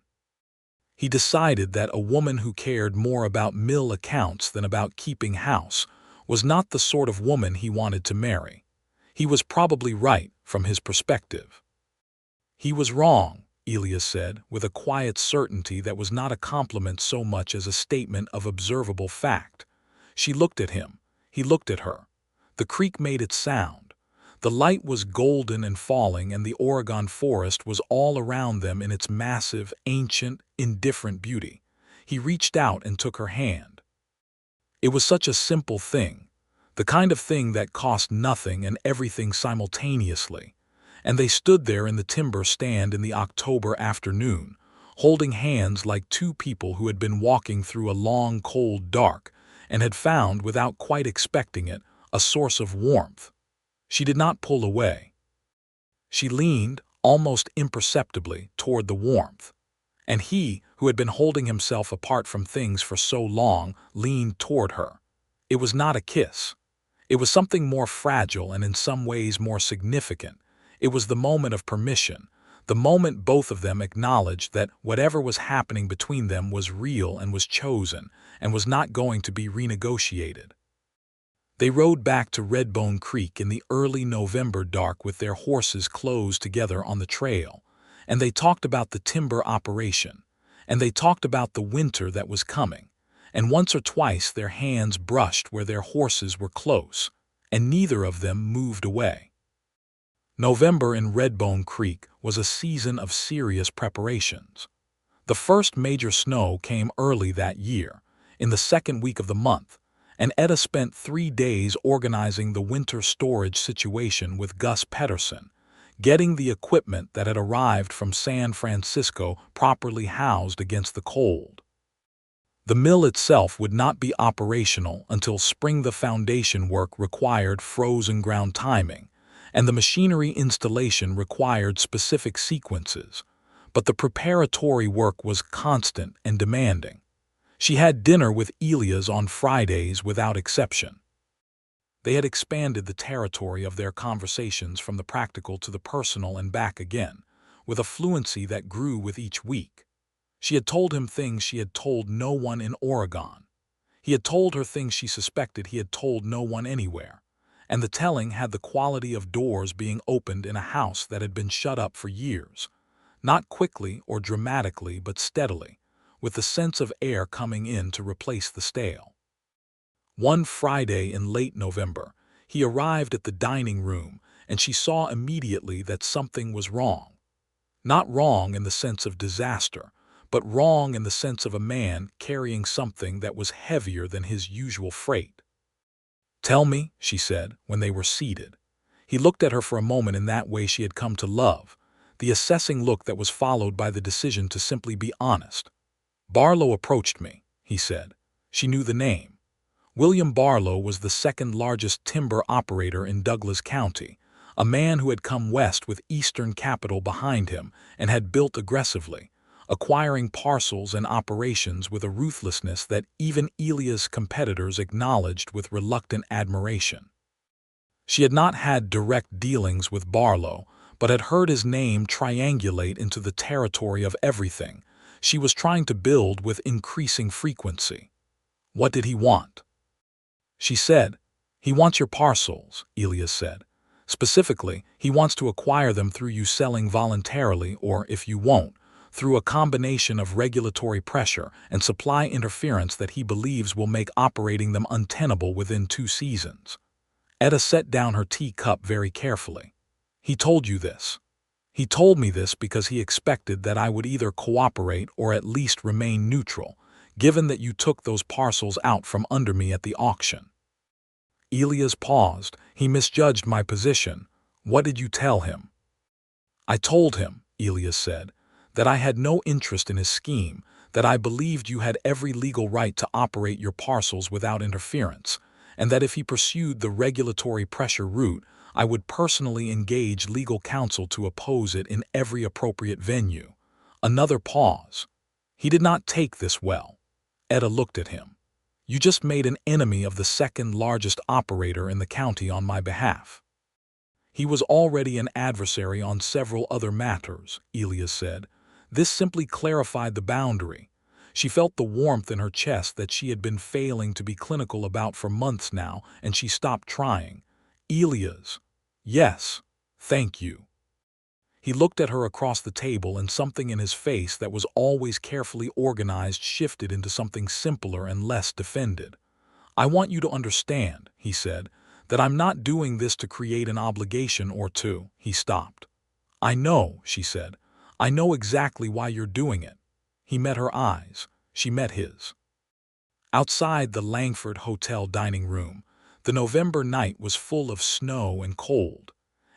He decided that a woman who cared more about mill accounts than about keeping house was not the sort of woman he wanted to marry. He was probably right from his perspective. He was wrong, Elias said, with a quiet certainty that was not a compliment so much as a statement of observable fact. She looked at him. He looked at her. The creek made its sound. The light was golden and falling, and the Oregon forest was all around them in its massive, ancient, indifferent beauty. He reached out and took her hand. It was such a simple thing, the kind of thing that cost nothing and everything simultaneously, and they stood there in the timber stand in the October afternoon, holding hands like 2 people who had been walking through a long, cold dark and had found, without quite expecting it, a source of warmth. She did not pull away. She leaned, almost imperceptibly, toward the warmth. And he, who had been holding himself apart from things for so long, leaned toward her. It was not a kiss. It was something more fragile and in some ways more significant. It was the moment of permission, the moment both of them acknowledged that whatever was happening between them was real and was chosen, and was not going to be renegotiated. They rode back to Redbone Creek in the early November dark with their horses closed together on the trail, and they talked about the timber operation, and they talked about the winter that was coming, and once or twice their hands brushed where their horses were close, and neither of them moved away. November in Redbone Creek was a season of serious preparations. The first major snow came early that year, in the second week of the month, and Etta spent 3 days organizing the winter storage situation with Gus Pedersen, getting the equipment that had arrived from San Francisco properly housed against the cold. The mill itself would not be operational until spring. The foundation work required frozen ground timing, and the machinery installation required specific sequences, but the preparatory work was constant and demanding. She had dinner with Elias on Fridays without exception. They had expanded the territory of their conversations from the practical to the personal and back again, with a fluency that grew with each week. She had told him things she had told no one in Oregon. He had told her things she suspected he had told no one anywhere, and the telling had the quality of doors being opened in a house that had been shut up for years, not quickly or dramatically but steadily, with the sense of air coming in to replace the stale. One Friday in late November, he arrived at the dining room, and she saw immediately that something was wrong. Not wrong in the sense of disaster, but wrong in the sense of a man carrying something that was heavier than his usual freight. "Tell me," she said, when they were seated. He looked at her for a moment in that way she had come to love, the assessing look that was followed by the decision to simply be honest. "Barlow approached me," he said. She knew the name. William Barlow was the second-largest timber operator in Douglas County, a man who had come west with Eastern capital behind him and had built aggressively, acquiring parcels and operations with a ruthlessness that even Elias' competitors acknowledged with reluctant admiration. She had not had direct dealings with Barlow, but had heard his name triangulate into the territory of everything she was trying to build with increasing frequency. What did he want? She said, "He wants your parcels," Elias said. "Specifically, he wants to acquire them through you selling voluntarily or, if you won't, through a combination of regulatory pressure and supply interference that he believes will make operating them untenable within 2 seasons. Etta set down her teacup very carefully. "He told you this." "He told me this because he expected that I would either cooperate or at least remain neutral, given that you took those parcels out from under me at the auction." Elias paused. "He misjudged my position. What did you tell him?" "I told him," Elias said, "that I had no interest in his scheme, that I believed you had every legal right to operate your parcels without interference, and that if he pursued the regulatory pressure route, I would personally engage legal counsel to oppose it in every appropriate venue." Another pause. He did not take this well. Etta looked at him. "You just made an enemy of the second-largest operator in the county on my behalf." "He was already an adversary on several other matters," Elias said. This simply clarified the boundary. She felt the warmth in her chest that she had been failing to be clinical about for months now, and she stopped trying. "Elias." "Yes, thank you." He looked at her across the table, and something in his face that was always carefully organized shifted into something simpler and less defended. "I want you to understand," he said, "that I'm not doing this to create an obligation or to—" He stopped. "I know," she said. "I know exactly why you're doing it." He met her eyes. She met his. Outside the Langford Hotel dining room, the November night was full of snow and cold,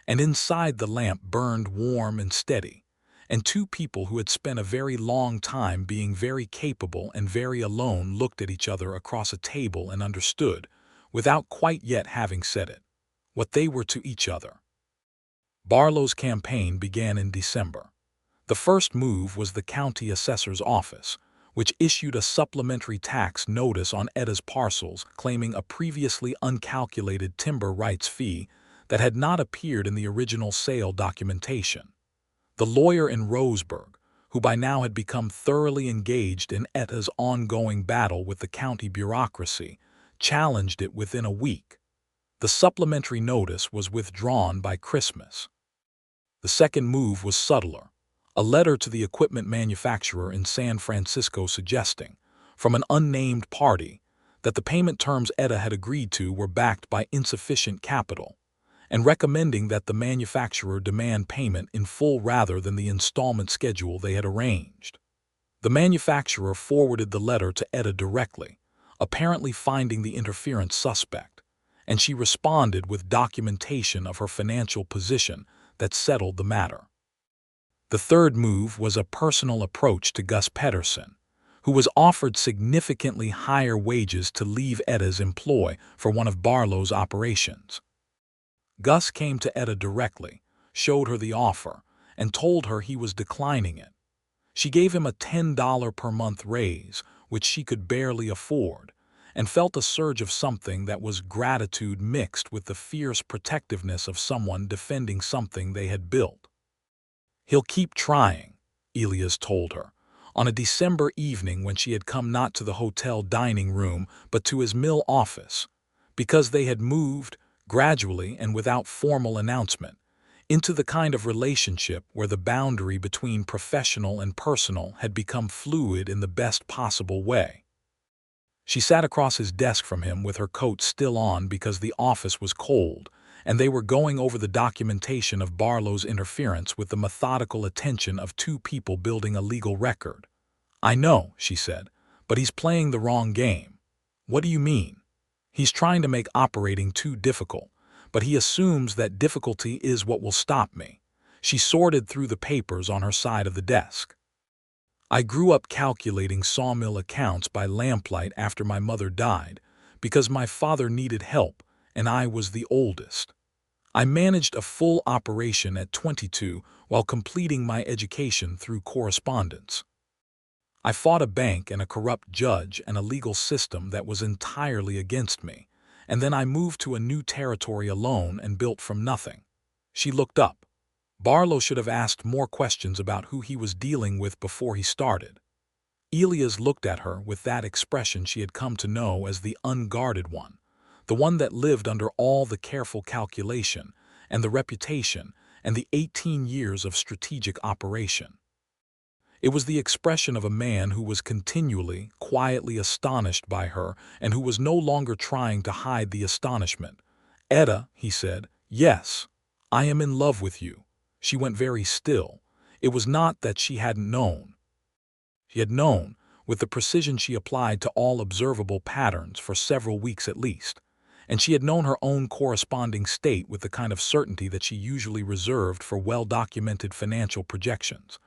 and inside the lamp burned warm and steady, and 2 people who had spent a very long time being very capable and very alone looked at each other across a table and understood, without quite yet having said it, what they were to each other. Barlow's campaign began in December. The first move was the county assessor's office, which issued a supplementary tax notice on Etta's parcels claiming a previously uncalculated timber rights fee that had not appeared in the original sale documentation. The lawyer in Roseburg, who by now had become thoroughly engaged in Etta's ongoing battle with the county bureaucracy, challenged it within a week. The supplementary notice was withdrawn by Christmas. The second move was subtler. A letter to the equipment manufacturer in San Francisco suggesting, from an unnamed party, that the payment terms Etta had agreed to were backed by insufficient capital, and recommending that the manufacturer demand payment in full rather than the installment schedule they had arranged. The manufacturer forwarded the letter to Etta directly, apparently finding the interference suspect, and she responded with documentation of her financial position that settled the matter. The third move was a personal approach to Gus Pedersen, who was offered significantly higher wages to leave Etta's employ for one of Barlow's operations. Gus came to Etta directly, showed her the offer, and told her he was declining it. She gave him a $10 per month raise, which she could barely afford, and felt a surge of something that was gratitude mixed with the fierce protectiveness of someone defending something they had built. "He'll keep trying," Elias told her, on a December evening when she had come not to the hotel dining room but to his mill office, because they had moved, gradually and without formal announcement, into the kind of relationship where the boundary between professional and personal had become fluid in the best possible way. She sat across his desk from him with her coat still on because the office was cold, and they were going over the documentation of Barlow's interference with the methodical attention of two people building a legal record. "I know," she said, "but he's playing the wrong game." "What do you mean?" "He's trying to make operating too difficult, but he assumes that difficulty is what will stop me." She sorted through the papers on her side of the desk. "I grew up calculating sawmill accounts by lamplight after my mother died, because my father needed help, and I was the oldest. I managed a full operation at 22 while completing my education through correspondence. I fought a bank and a corrupt judge and a legal system that was entirely against me, and then I moved to a new territory alone and built from nothing." She looked up. Barlow should have asked more questions about who he was dealing with before he started. Elias looked at her with that expression she had come to know as the unguarded one, the one that lived under all the careful calculation and the reputation and the 18 years of strategic operation. It was the expression of a man who was continually, quietly astonished by her and who was no longer trying to hide the astonishment. "Etta," he said, "yes, I am in love with you." She went very still. It was not that she hadn't known. She had known, with the precision she applied to all observable patterns for several weeks at least, and she had known her own corresponding state with the kind of certainty that she usually reserved for well-documented financial projections.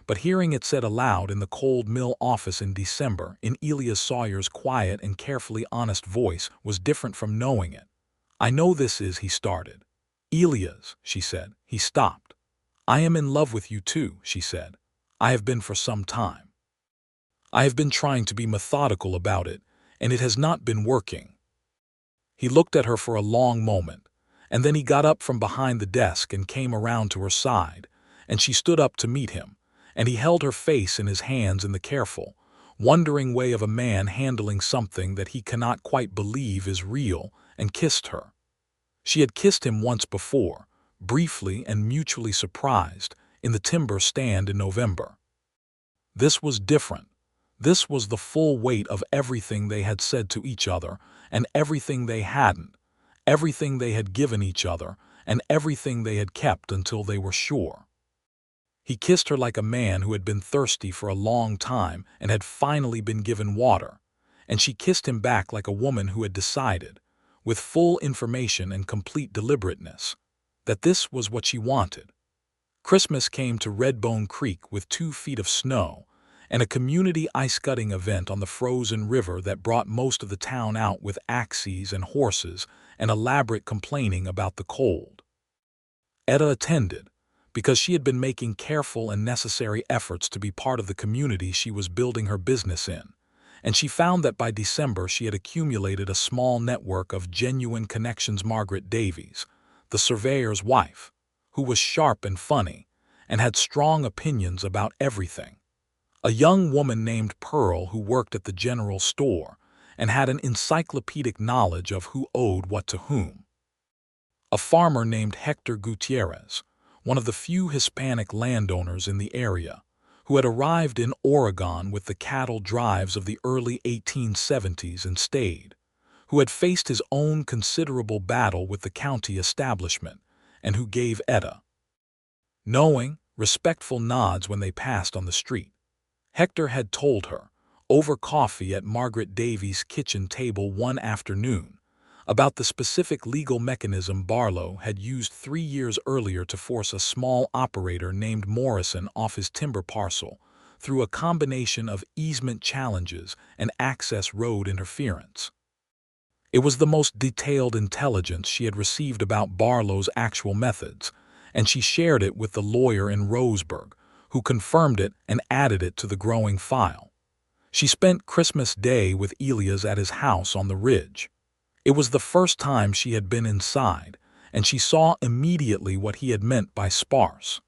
But hearing it said aloud in the cold mill office in December, in Elias Sawyer's quiet and carefully honest voice, was different from knowing it. "I know this is," he started. "Elias," she said. He stopped. "I am in love with you too," she said. "I have been for some time. I have been trying to be methodical about it, and it has not been working." He looked at her for a long moment, and then he got up from behind the desk and came around to her side, and she stood up to meet him, and he held her face in his hands in the careful, wondering way of a man handling something that he cannot quite believe is real, and kissed her. She had kissed him once before, briefly and mutually surprised, in the timber stand in November. This was different. This was the full weight of everything they had said to each other, and everything they hadn't, everything they had given each other, and everything they had kept until they were sure. He kissed her like a man who had been thirsty for a long time and had finally been given water, and she kissed him back like a woman who had decided, with full information and complete deliberateness, that this was what she wanted. Christmas came to Redbone Creek with 2 feet of snow, and a community ice-cutting event on the frozen river that brought most of the town out with axes and horses and elaborate complaining about the cold. Etta attended, because she had been making careful and necessary efforts to be part of the community she was building her business in, and she found that by December she had accumulated a small network of genuine connections. Margaret Davies, the surveyor's wife, who was sharp and funny, and had strong opinions about everything. A young woman named Pearl who worked at the general store and had an encyclopedic knowledge of who owed what to whom. A farmer named Hector Gutierrez, one of the few Hispanic landowners in the area, who had arrived in Oregon with the cattle drives of the early 1870s and stayed, who had faced his own considerable battle with the county establishment, and who gave Etta knowing, respectful nods when they passed on the street. Hector had told her, over coffee at Margaret Davies' kitchen table one afternoon, about the specific legal mechanism Barlow had used 3 years earlier to force a small operator named Morrison off his timber parcel through a combination of easement challenges and access road interference. It was the most detailed intelligence she had received about Barlow's actual methods, and she shared it with the lawyer in Roseburg, who confirmed it and added it to the growing file. She spent Christmas Day with Elias at his house on the ridge. It was the first time she had been inside, and she saw immediately what he had meant by sparse.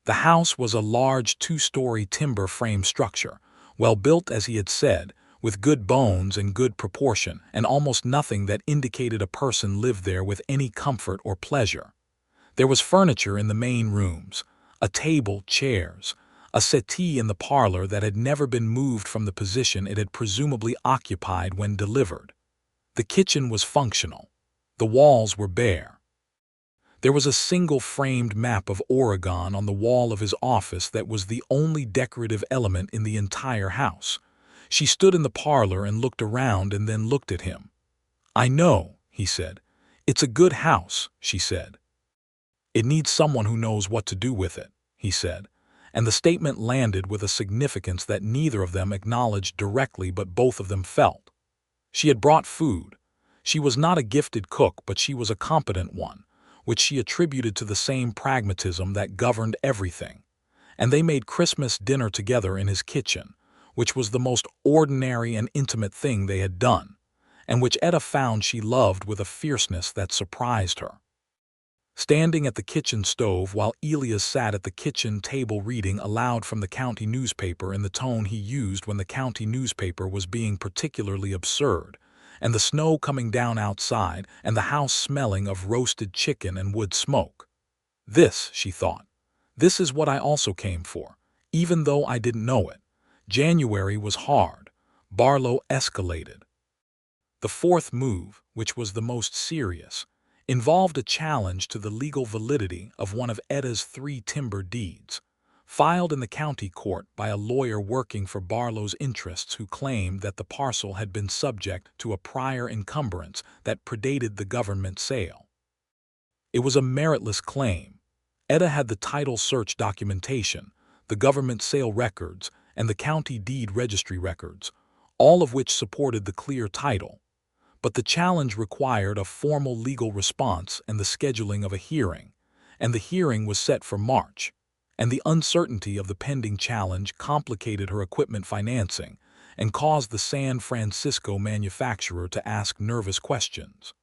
The house was a large 2-story timber frame structure, well built as he had said, with good bones and good proportion, and almost nothing that indicated a person lived there with any comfort or pleasure. There was furniture in the main rooms, a table, chairs, a settee in the parlor that had never been moved from the position it had presumably occupied when delivered. The kitchen was functional. The walls were bare. There was a single framed map of Oregon on the wall of his office that was the only decorative element in the entire house. She stood in the parlor and looked around and then looked at him. "I know," he said. "It's a good house," she said. "It needs someone who knows what to do with it," he said, and the statement landed with a significance that neither of them acknowledged directly but both of them felt. She had brought food. She was not a gifted cook, but she was a competent one, which she attributed to the same pragmatism that governed everything. And they made Christmas dinner together in his kitchen, which was the most ordinary and intimate thing they had done, and which Etta found she loved with a fierceness that surprised her. Standing at the kitchen stove while Elias sat at the kitchen table reading aloud from the county newspaper in the tone he used when the county newspaper was being particularly absurd, and the snow coming down outside and the house smelling of roasted chicken and wood smoke. "This," she thought, "this is what I also came for, even though I didn't know it." January was hard. Barlow escalated. The fourth move, which was the most serious, involved a challenge to the legal validity of one of Etta's 3 timber deeds, filed in the county court by a lawyer working for Barlow's interests who claimed that the parcel had been subject to a prior encumbrance that predated the government sale. It was a meritless claim. Etta had the title search documentation, the government sale records, and the county deed registry records, all of which supported the clear title. But the challenge required a formal legal response and the scheduling of a hearing, and the hearing was set for March, and the uncertainty of the pending challenge complicated her equipment financing and caused the San Francisco manufacturer to ask nervous questions.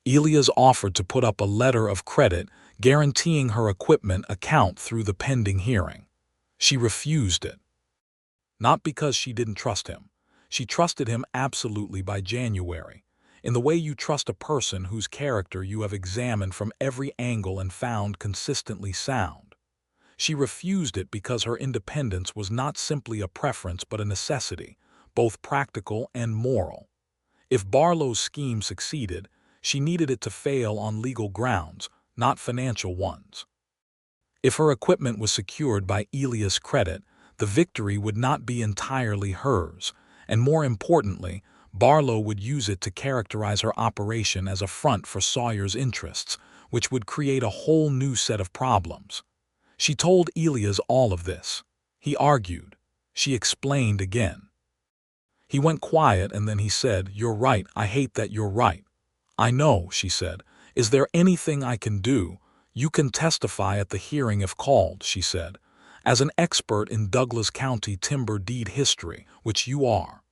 Elias offered to put up a letter of credit guaranteeing her equipment account through the pending hearing. She refused it. Not because she didn't trust him. She trusted him absolutely by January, in the way you trust a person whose character you have examined from every angle and found consistently sound. She refused it because her independence was not simply a preference but a necessity, both practical and moral. If Barlow's scheme succeeded, she needed it to fail on legal grounds, not financial ones. If her equipment was secured by Elias' credit, the victory would not be entirely hers, and more importantly, Barlow would use it to characterize her operation as a front for Sawyer's interests, which would create a whole new set of problems. She told Elias all of this. He argued. She explained again. He went quiet and then he said, "You're right, I hate that you're right." "I know," she said. "Is there anything I can do?" "You can testify at the hearing if called," she said, "as an expert in Douglas County timber deed history, which you are."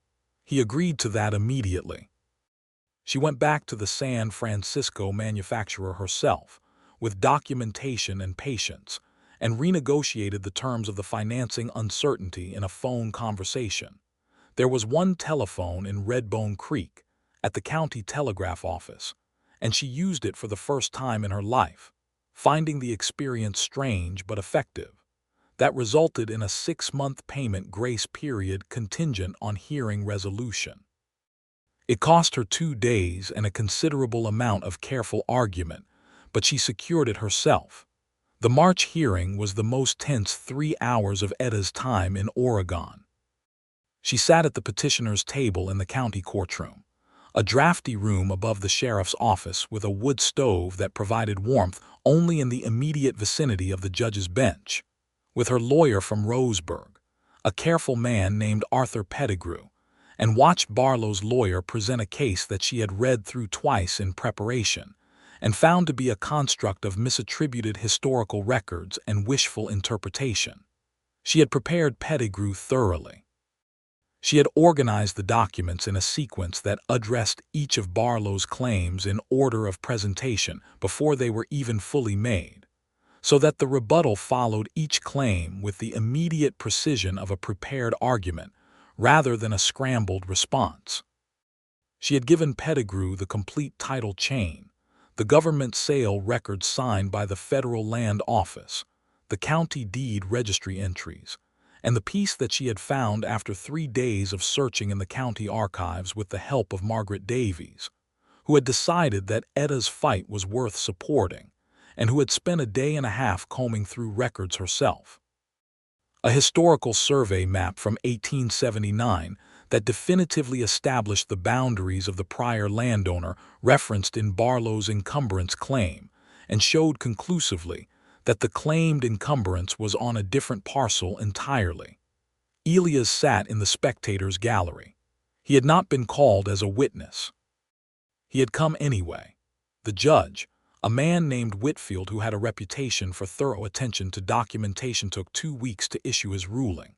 He agreed to that immediately. She went back to the San Francisco manufacturer herself, with documentation and patience, and renegotiated the terms of the financing uncertainty in a phone conversation. There was one telephone in Redbone Creek, at the county telegraph office, and she used it for the first time in her life, finding the experience strange but effective. That resulted in a 6-month payment grace period contingent on hearing resolution. It cost her 2 days and a considerable amount of careful argument, but she secured it herself. The March hearing was the most tense 3 hours of Etta's time in Oregon. She sat at the petitioner's table in the county courtroom, a drafty room above the sheriff's office with a wood stove that provided warmth only in the immediate vicinity of the judge's bench, with her lawyer from Roseburg, a careful man named Arthur Pettigrew, and watched Barlow's lawyer present a case that she had read through twice in preparation and found to be a construct of misattributed historical records and wishful interpretation. She had prepared Pettigrew thoroughly. She had organized the documents in a sequence that addressed each of Barlow's claims in order of presentation before they were even fully made, so that the rebuttal followed each claim with the immediate precision of a prepared argument rather than a scrambled response. She had given Pettigrew the complete title chain, the government sale records signed by the Federal Land Office, the county deed registry entries, and the piece that she had found after 3 days of searching in the county archives with the help of Margaret Davies, who had decided that Etta's fight was worth supporting, and who had spent a day and a half combing through records herself. A historical survey map from 1879 that definitively established the boundaries of the prior landowner referenced in Barlow's encumbrance claim, and showed conclusively that the claimed encumbrance was on a different parcel entirely. Elias sat in the spectators' gallery. He had not been called as a witness. He had come anyway. The judge, a man named Whitfield who had a reputation for thorough attention to documentation, took 2 weeks to issue his ruling.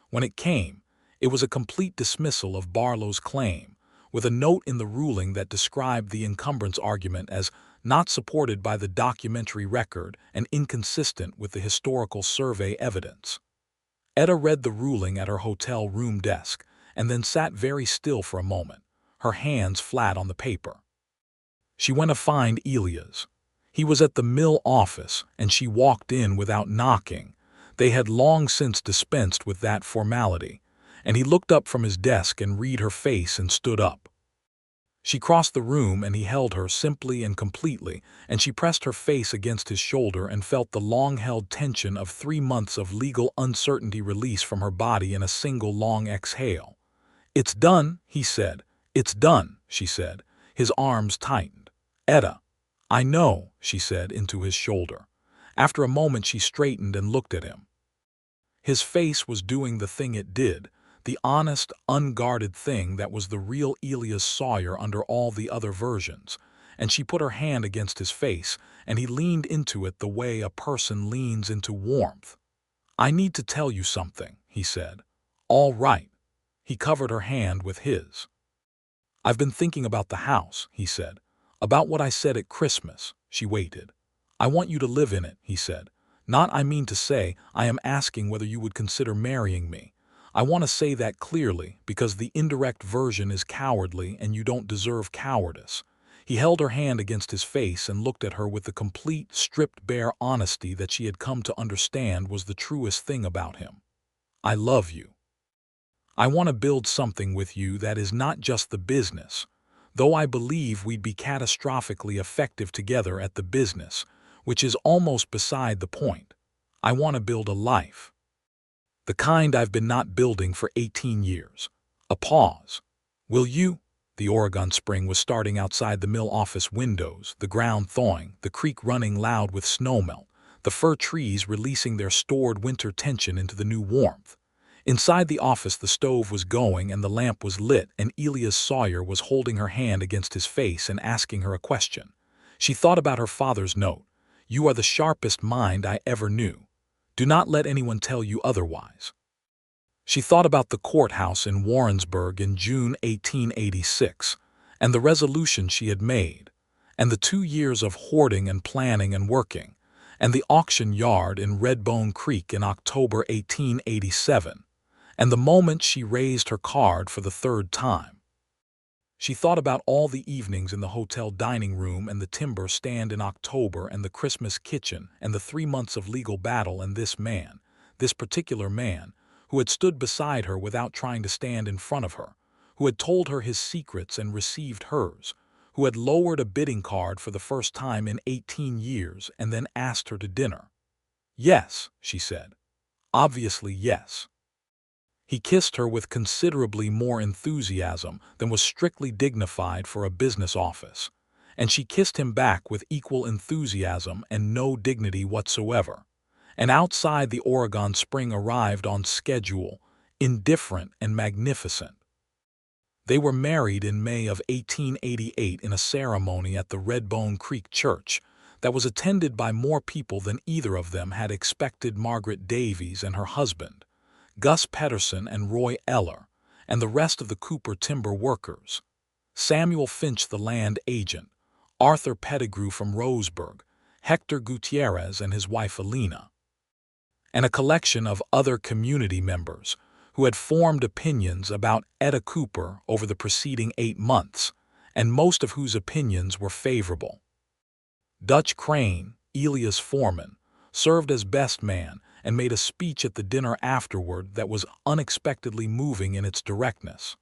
When it came, it was a complete dismissal of Barlow's claim, with a note in the ruling that described the encumbrance argument as not supported by the documentary record and inconsistent with the historical survey evidence. Etta read the ruling at her hotel room desk and then sat very still for a moment, her hands flat on the paper. She went to find Elias. He was at the mill office, and she walked in without knocking. They had long since dispensed with that formality, and he looked up from his desk and read her face and stood up. She crossed the room and he held her simply and completely, and she pressed her face against his shoulder and felt the long-held tension of 3 months of legal uncertainty release from her body in a single long exhale. "It's done," he said. "It's done," she said. His arms tightened. "Etta." "I know," she said into his shoulder. After a moment she straightened and looked at him. His face was doing the thing it did, the honest, unguarded thing that was the real Elias Sawyer under all the other versions, and she put her hand against his face, and he leaned into it the way a person leans into warmth. "I need to tell you something," he said. "All right." He covered her hand with his. "I've been thinking about the house," he said. "About what I said at Christmas." She waited. "I want you to live in it," he said. "Not, I mean to say, I am asking whether you would consider marrying me. I want to say that clearly, because the indirect version is cowardly and you don't deserve cowardice." He held her hand against his face and looked at her with the complete, stripped-bare honesty that she had come to understand was the truest thing about him. "I love you. I want to build something with you that is not just the business, though I believe we'd be catastrophically effective together at the business, which is almost beside the point. I want to build a life. The kind I've been not building for 18 years. A pause. Will you? The Oregon Spring was starting outside the mill office windows, the ground thawing, the creek running loud with snowmelt, the fir trees releasing their stored winter tension into the new warmth. Inside the office the stove was going and the lamp was lit, and Elias Sawyer was holding her hand against his face and asking her a question. She thought about her father's note. "You are the sharpest mind I ever knew. Do not let anyone tell you otherwise." She thought about the courthouse in Warrensburg in June 1886, and the resolution she had made, and the 2 years of hoarding and planning and working, and the auction yard in Redbone Creek in October 1887, and the moment she raised her card for the 3rd time. She thought about all the evenings in the hotel dining room and the timber stand in October and the Christmas kitchen and the 3 months of legal battle and this man, this particular man, who had stood beside her without trying to stand in front of her, who had told her his secrets and received hers, who had lowered a bidding card for the first time in 18 years and then asked her to dinner. "Yes," she said. "Obviously, yes." He kissed her with considerably more enthusiasm than was strictly dignified for a business office, and she kissed him back with equal enthusiasm and no dignity whatsoever. And outside the Oregon Spring arrived on schedule, indifferent and magnificent. They were married in May of 1888 in a ceremony at the Redbone Creek church that was attended by more people than either of them had expected. Margaret Davies and her husband, Gus Pedersen and Roy Eller, and the rest of the Cooper timber workers, Samuel Finch the land agent, Arthur Pettigrew from Roseburg, Hector Gutierrez and his wife Alina, and a collection of other community members who had formed opinions about Etta Cooper over the preceding 8 months, and most of whose opinions were favorable. Dutch Crane, Elias' foreman, served as best man and made a speech at the dinner afterward that was unexpectedly moving in its directness.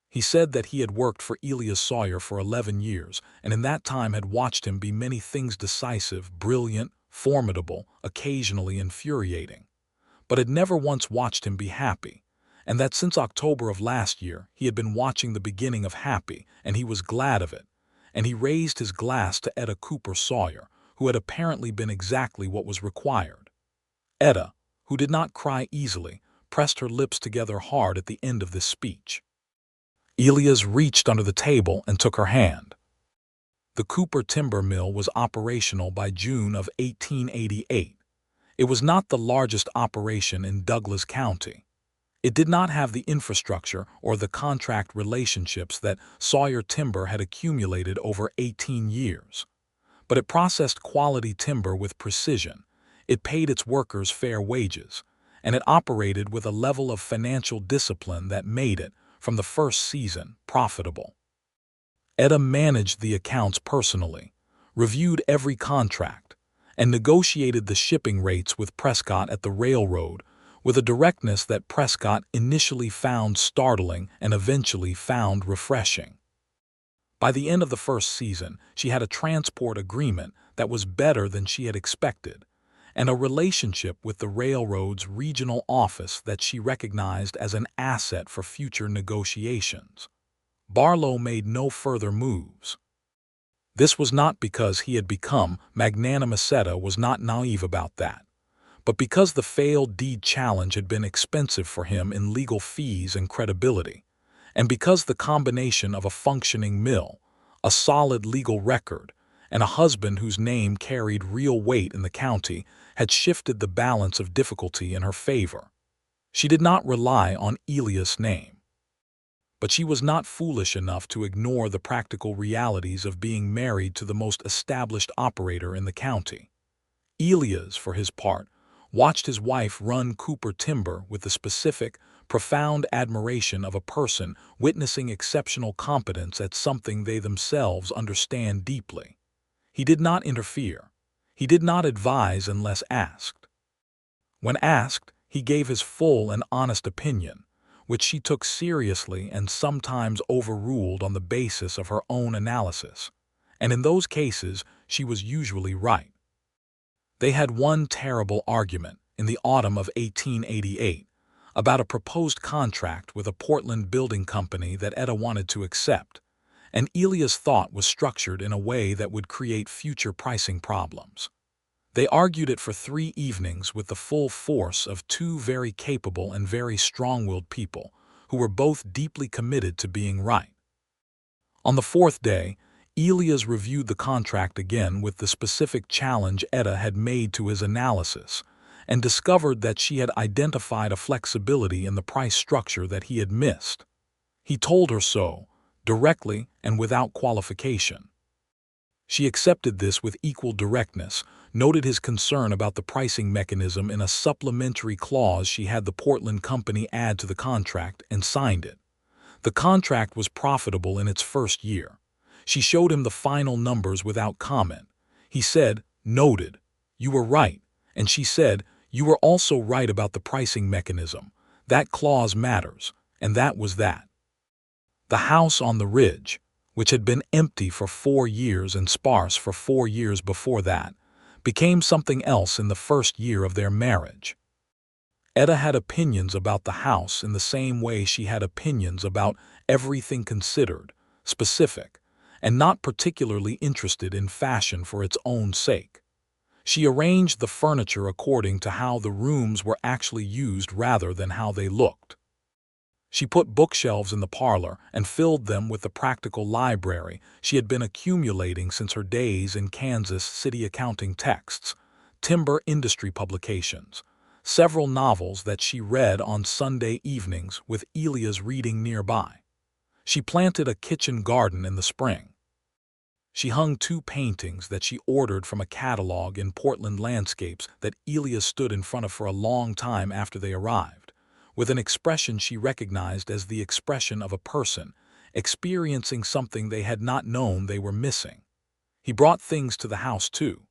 He said that he had worked for Elias Sawyer for 11 years, and in that time had watched him be many things: decisive, brilliant, formidable, occasionally infuriating, but had never once watched him be happy, and that since October of last year he had been watching the beginning of happy, and he was glad of it. And he raised his glass to Etta Cooper Sawyer, who had apparently been exactly what was required. Etta, who did not cry easily, pressed her lips together hard at the end of this speech. Elias reached under the table and took her hand. The Cooper timber mill was operational by June of 1888. It was not the largest operation in Douglas County. It did not have the infrastructure or the contract relationships that Sawyer Timber had accumulated over 18 years. But it processed quality timber with precision, it paid its workers fair wages, and it operated with a level of financial discipline that made it, from the first season, profitable. Etta managed the accounts personally, reviewed every contract, and negotiated the shipping rates with Prescott at the railroad with a directness that Prescott initially found startling and eventually found refreshing. By the end of the first season, she had a transport agreement that was better than she had expected, and a relationship with the railroad's regional office that she recognized as an asset for future negotiations. Barlow made no further moves. This was not because he had become magnanimous. Etta was not naive about that, but because the failed deed challenge had been expensive for him in legal fees and credibility, and because the combination of a functioning mill, a solid legal record, and a husband whose name carried real weight in the county had shifted the balance of difficulty in her favor. She did not rely on Elias' name, but she was not foolish enough to ignore the practical realities of being married to the most established operator in the county. Elias, for his part, watched his wife run Cooper Timber with the specific, profound admiration of a person witnessing exceptional competence at something they themselves understand deeply. He did not interfere. He did not advise unless asked. When asked, he gave his full and honest opinion, which she took seriously and sometimes overruled on the basis of her own analysis, and in those cases she was usually right. They had one terrible argument in the autumn of 1888 about a proposed contract with a Portland building company that Etta wanted to accept, and Elias thought was structured in a way that would create future pricing problems. They argued it for 3 evenings with the full force of 2 very capable and very strong-willed people who were both deeply committed to being right. On the 4th day, Elias reviewed the contract again with the specific challenge Etta had made to his analysis and discovered that she had identified a flexibility in the price structure that he had missed. He told her so, directly and without qualification. She accepted this with equal directness, noted his concern about the pricing mechanism in a supplementary clause she had the Portland company add to the contract, and signed it. The contract was profitable in its first year. She showed him the final numbers without comment. He said, "Noted. You were right." And she said, "You were also right about the pricing mechanism. That clause matters." And that was that. The house on the ridge, which had been empty for 4 years and sparse for 4 years before that, became something else in the first year of their marriage. Etta had opinions about the house in the same way she had opinions about everything considered, specific, and not particularly interested in fashion for its own sake. She arranged the furniture according to how the rooms were actually used rather than how they looked. She put bookshelves in the parlor and filled them with the practical library she had been accumulating since her days in Kansas City, accounting texts, timber industry publications, several novels that she read on Sunday evenings with Elias reading nearby. She planted a kitchen garden in the spring. She hung 2 paintings that she ordered from a catalog in Portland landscapes that Elias stood in front of for a long time after they arrived, with an expression she recognized as the expression of a person experiencing something they had not known they were missing. He brought things to the house too.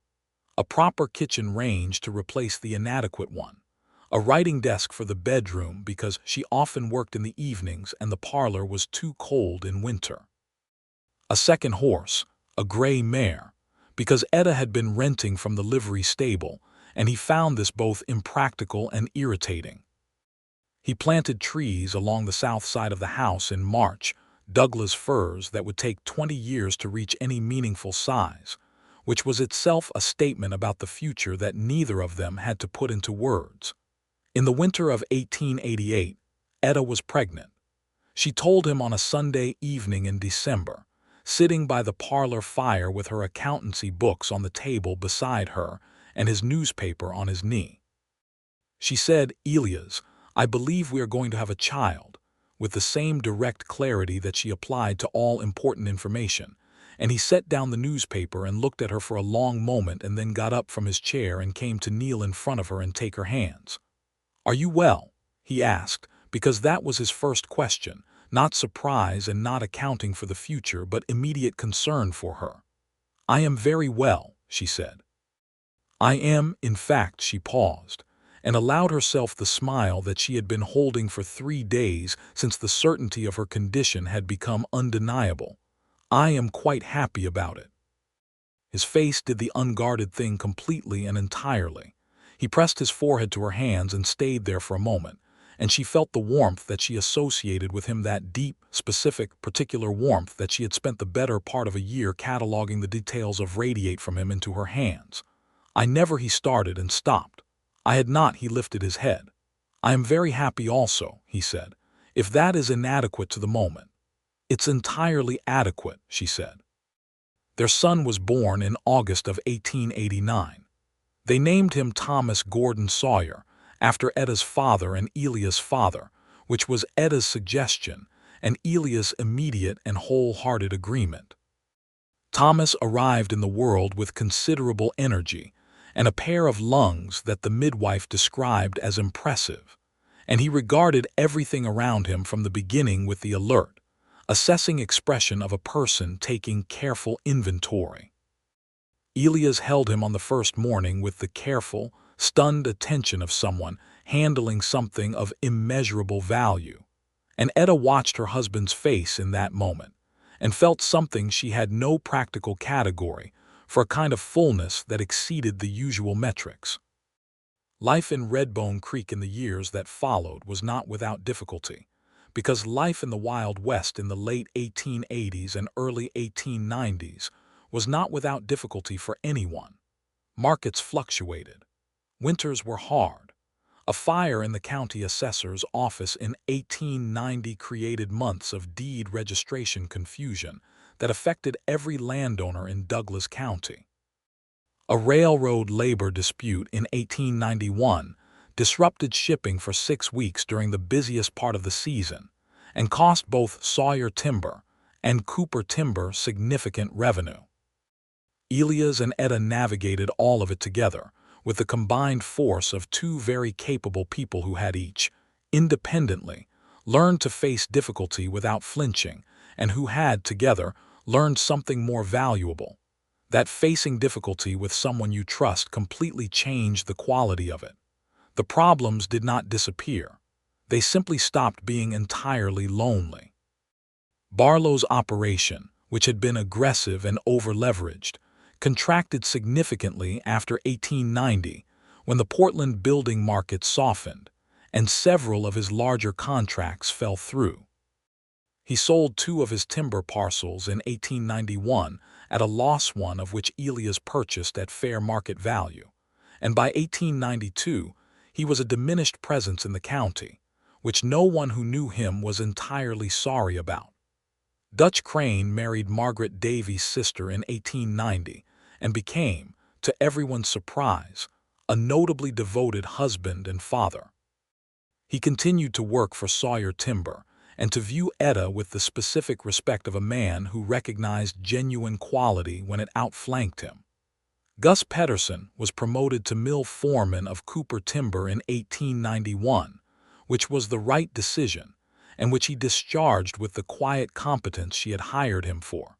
A proper kitchen range to replace the inadequate one. A writing desk for the bedroom because she often worked in the evenings and the parlor was too cold in winter. A second horse, a gray mare, because Etta had been renting from the livery stable, and he found this both impractical and irritating. He planted trees along the south side of the house in March, Douglas firs that would take 20 years to reach any meaningful size, which was itself a statement about the future that neither of them had to put into words. In the winter of 1888, Etta was pregnant. She told him on a Sunday evening in December, sitting by the parlor fire with her accountancy books on the table beside her and his newspaper on his knee. She said, "Elias, I believe we are going to have a child," with the same direct clarity that she applied to all important information, and he set down the newspaper and looked at her for a long moment and then got up from his chair and came to kneel in front of her and take her hands. "Are you well?" he asked, because that was his first question, not surprise and not accounting for the future but immediate concern for her. "I am very well," she said. "I am, in fact," she paused, and allowed herself the smile that she had been holding for 3 days since the certainty of her condition had become undeniable. "I am quite happy about it." His face did the unguarded thing completely and entirely. He pressed his forehead to her hands and stayed there for a moment, and she felt the warmth that she associated with him, that deep, specific, particular warmth that she had spent the better part of a year cataloging the details of radiate from him into her hands. "I never," he started and stopped. "I had not," he lifted his head. "I am very happy also," he said, "if that is inadequate to the moment." "It's entirely adequate," she said. Their son was born in August of 1889. They named him Thomas Gordon Sawyer, after Etta's father and Elias' father, which was Etta's suggestion and Elias' immediate and wholehearted agreement. Thomas arrived in the world with considerable energy and a pair of lungs that the midwife described as impressive, and he regarded everything around him from the beginning with the alert, assessing expression of a person taking careful inventory. Elias held him on the first morning with the careful, stunned attention of someone handling something of immeasurable value, and Etta watched her husband's face in that moment and felt something she had no practical category for, a kind of fullness that exceeded the usual metrics. Life in Redbone Creek in the years that followed was not without difficulty, because life in the Wild West in the late 1880s and early 1890s was not without difficulty for anyone. Markets fluctuated. Winters were hard. A fire in the county assessor's office in 1890 created months of deed registration confusion that affected every landowner in Douglas County. A railroad labor dispute in 1891 disrupted shipping for 6 weeks during the busiest part of the season and cost both Sawyer Timber and Cooper Timber significant revenue. Elias and Etta navigated all of it together, with the combined force of 2 very capable people who had each, independently, learned to face difficulty without flinching, and who had, together, learned something more valuable: that facing difficulty with someone you trust completely changed the quality of it. The problems did not disappear. They simply stopped being entirely lonely. Barlow's operation, which had been aggressive and over-leveraged, contracted significantly after 1890 when the Portland building market softened, and several of his larger contracts fell through. He sold 2 of his timber parcels in 1891 at a loss, one of which Elias purchased at fair market value, and by 1892 he was a diminished presence in the county, which no one who knew him was entirely sorry about. Dutch Crane married Margaret Davies' sister in 1890 and became, to everyone's surprise, a notably devoted husband and father. He continued to work for Sawyer Timber and to view Etta with the specific respect of a man who recognized genuine quality when it outflanked him. Gus Pedersen was promoted to mill foreman of Cooper Timber in 1891, which was the right decision, and which he discharged with the quiet competence she had hired him for.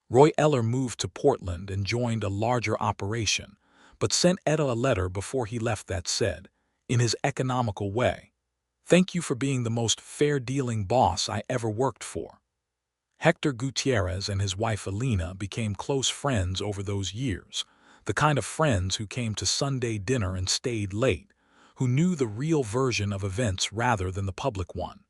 Roy Eller moved to Portland and joined a larger operation, but sent Etta a letter before he left that said, in his economical way, "Thank you for being the most fair-dealing boss I ever worked for." Hector Gutierrez and his wife Alina became close friends over those years, the kind of friends who came to Sunday dinner and stayed late, who knew the real version of events rather than the public one.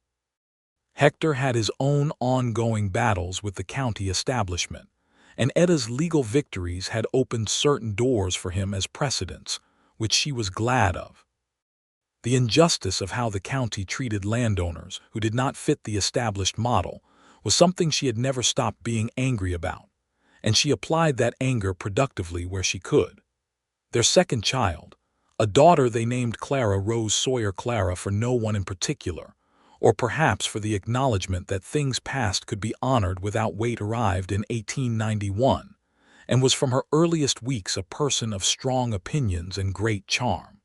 Hector had his own ongoing battles with the county establishment, and Etta's legal victories had opened certain doors for him as precedents, which she was glad of. The injustice of how the county treated landowners who did not fit the established model was something she had never stopped being angry about, and she applied that anger productively where she could. Their second child, a daughter they named Clara Rose Sawyer Clara for no one in particular, or perhaps for the acknowledgement that things past could be honored without weight, arrived in 1891, and was from her earliest weeks a person of strong opinions and great charm.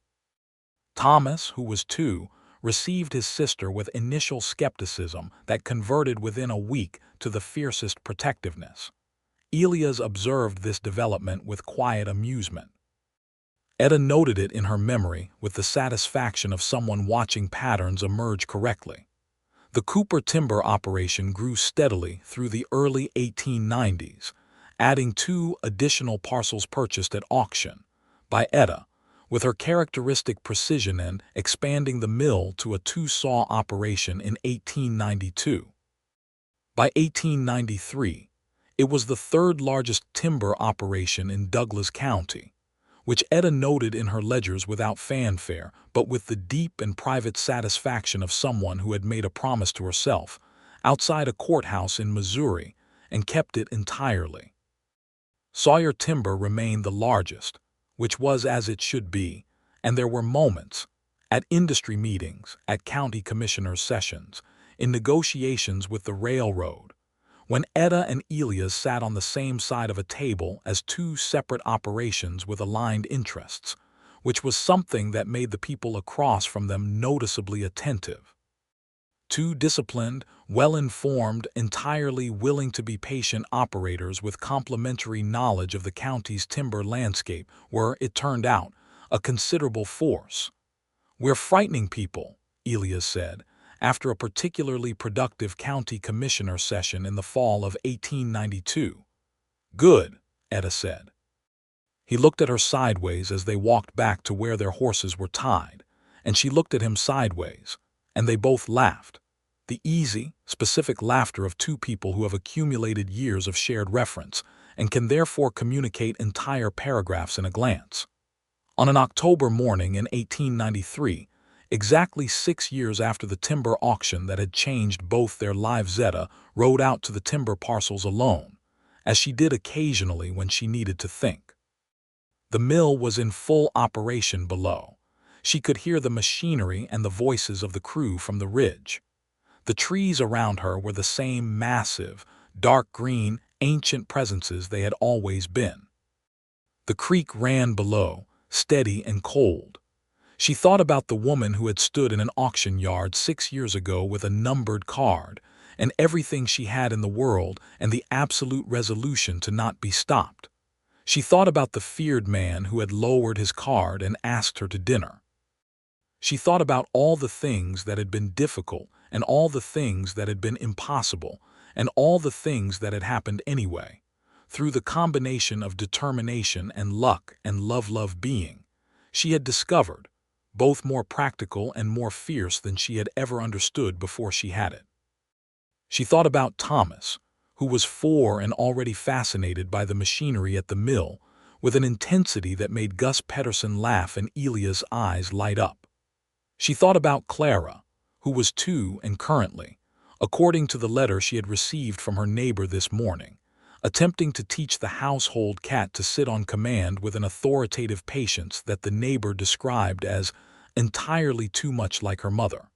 Thomas, who was 2, received his sister with initial skepticism that converted within a week to the fiercest protectiveness. Elias observed this development with quiet amusement. Etta noted it in her memory with the satisfaction of someone watching patterns emerge correctly. The Cooper timber operation grew steadily through the early 1890s, adding 2 additional parcels purchased at auction by Etta, with her characteristic precision, and expanding the mill to a 2-saw operation in 1892. By 1893, it was the 3rd largest timber operation in Douglas County, which Etta noted in her ledgers without fanfare, but with the deep and private satisfaction of someone who had made a promise to herself outside a courthouse in Missouri and kept it entirely. Sawyer Timber remained the largest, which was as it should be, and there were moments, at industry meetings, at county commissioners' sessions, in negotiations with the railroad, when Etta and Elias sat on the same side of a table as 2 separate operations with aligned interests, which was something that made the people across from them noticeably attentive. 2 disciplined, well-informed, entirely willing to be patient operators with complementary knowledge of the county's timber landscape were, it turned out, a considerable force. "We're frightening people," Elias said, after a particularly productive county commissioner session in the fall of 1892. "Good," Etta said. He looked at her sideways as they walked back to where their horses were tied, and she looked at him sideways, and they both laughed. The easy, specific laughter of 2 people who have accumulated years of shared reference and can therefore communicate entire paragraphs in a glance. On an October morning in 1893, exactly 6 years after the timber auction that had changed both their lives, Etta rode out to the timber parcels alone, as she did occasionally when she needed to think. The mill was in full operation below. She could hear the machinery and the voices of the crew from the ridge. The trees around her were the same massive, dark green, ancient presences they had always been. The creek ran below, steady and cold. She thought about the woman who had stood in an auction yard 6 years ago with a numbered card, and everything she had in the world, and the absolute resolution to not be stopped. She thought about the feared man who had lowered his card and asked her to dinner. She thought about all the things that had been difficult, and all the things that had been impossible, and all the things that had happened anyway. Through the combination of determination and luck and love being, she had discovered, both more practical and more fierce than she had ever understood before she had it. She thought about Thomas, who was 4 and already fascinated by the machinery at the mill, with an intensity that made Gus Pedersen laugh and Elia's eyes light up. She thought about Clara, who was 2 and currently, according to the letter she had received from her neighbor this morning, attempting to teach the household cat to sit on command with an authoritative patience that the neighbor described as entirely too much like her mother.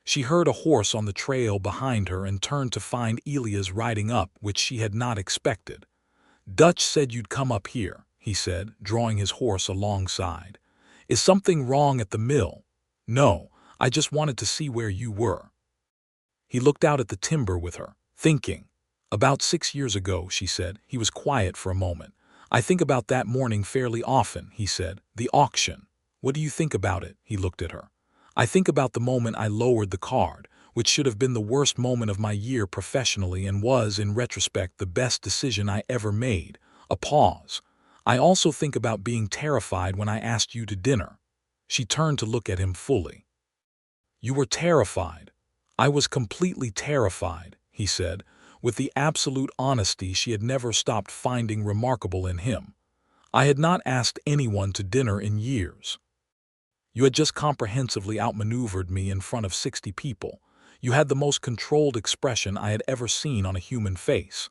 She heard a horse on the trail behind her and turned to find Elias riding up, which she had not expected. "Dutch said you'd come up here," he said, drawing his horse alongside. "Is something wrong at the mill?" "No, I just wanted to see where you were." He looked out at the timber with her, thinking. "About 6 years ago," she said. He was quiet for a moment. "I think about that morning fairly often," he said. "The auction. What do you think about it?" He looked at her. "I think about the moment I lowered the card, which should have been the worst moment of my year professionally and was, in retrospect, the best decision I ever made." A pause. "I also think about being terrified when I asked you to dinner." She turned to look at him fully. "You were terrified." "I was completely terrified," he said, with the absolute honesty she had never stopped finding remarkable in him. "I had not asked anyone to dinner in years. You had just comprehensively outmaneuvered me in front of 60 people. You had the most controlled expression I had ever seen on a human face."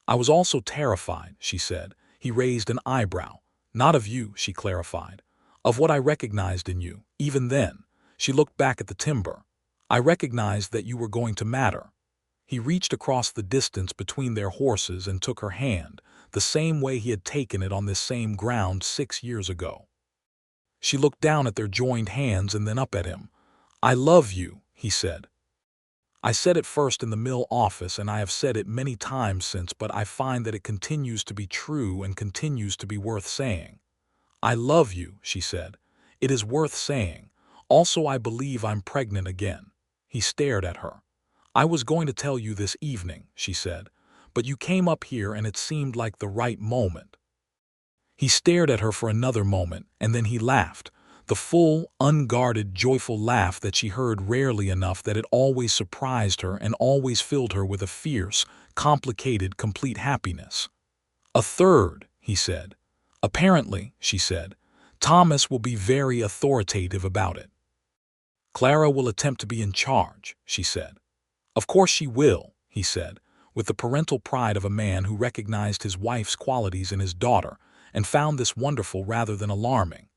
"I was also terrified," she said. He raised an eyebrow. "Not of you," she clarified. "Of what I recognized in you, even then." She looked back at the timber. "I recognized that you were going to matter." He reached across the distance between their horses and took her hand, the same way he had taken it on this same ground 6 years ago. She looked down at their joined hands and then up at him. "I love you," he said. "I said it first in the mill office, and I have said it many times since, but I find that it continues to be true and continues to be worth saying." "I love you," she said. "It is worth saying. Also, I believe I'm pregnant again." He stared at her. "I was going to tell you this evening," she said, "but you came up here and it seemed like the right moment." He stared at her for another moment, and then he laughed, the full, unguarded, joyful laugh that she heard rarely enough that it always surprised her and always filled her with a fierce, complicated, complete happiness. "A third," he said. "Apparently," she said, "Thomas will be very authoritative about it." "Clara will attempt to be in charge," she said. "Of course she will," he said, with the parental pride of a man who recognized his wife's qualities in his daughter and found this wonderful rather than alarming.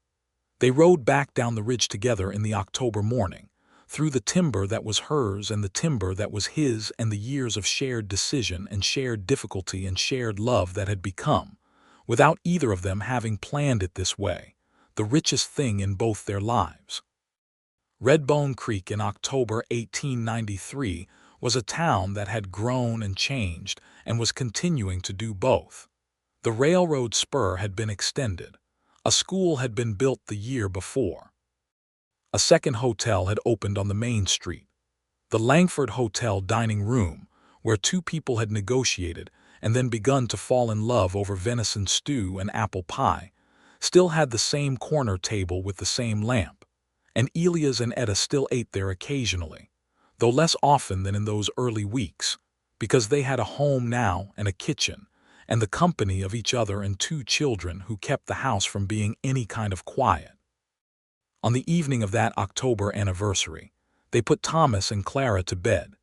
They rode back down the ridge together in the October morning, through the timber that was hers and the timber that was his, and the years of shared decision and shared difficulty and shared love that had become, without either of them having planned it this way, the richest thing in both their lives. Redbone Creek in October 1893 was a town that had grown and changed and was continuing to do both. The railroad spur had been extended. A school had been built the year before. A second hotel had opened on the main street. The Langford Hotel dining room, where 2 people had negotiated and then begun to fall in love over venison stew and apple pie, still had the same corner table with the same lamp, and Elias and Etta still ate there occasionally, though less often than in those early weeks, because they had a home now and a kitchen, and the company of each other and 2 children who kept the house from being any kind of quiet. On the evening of that October anniversary, they put Thomas and Clara to bed,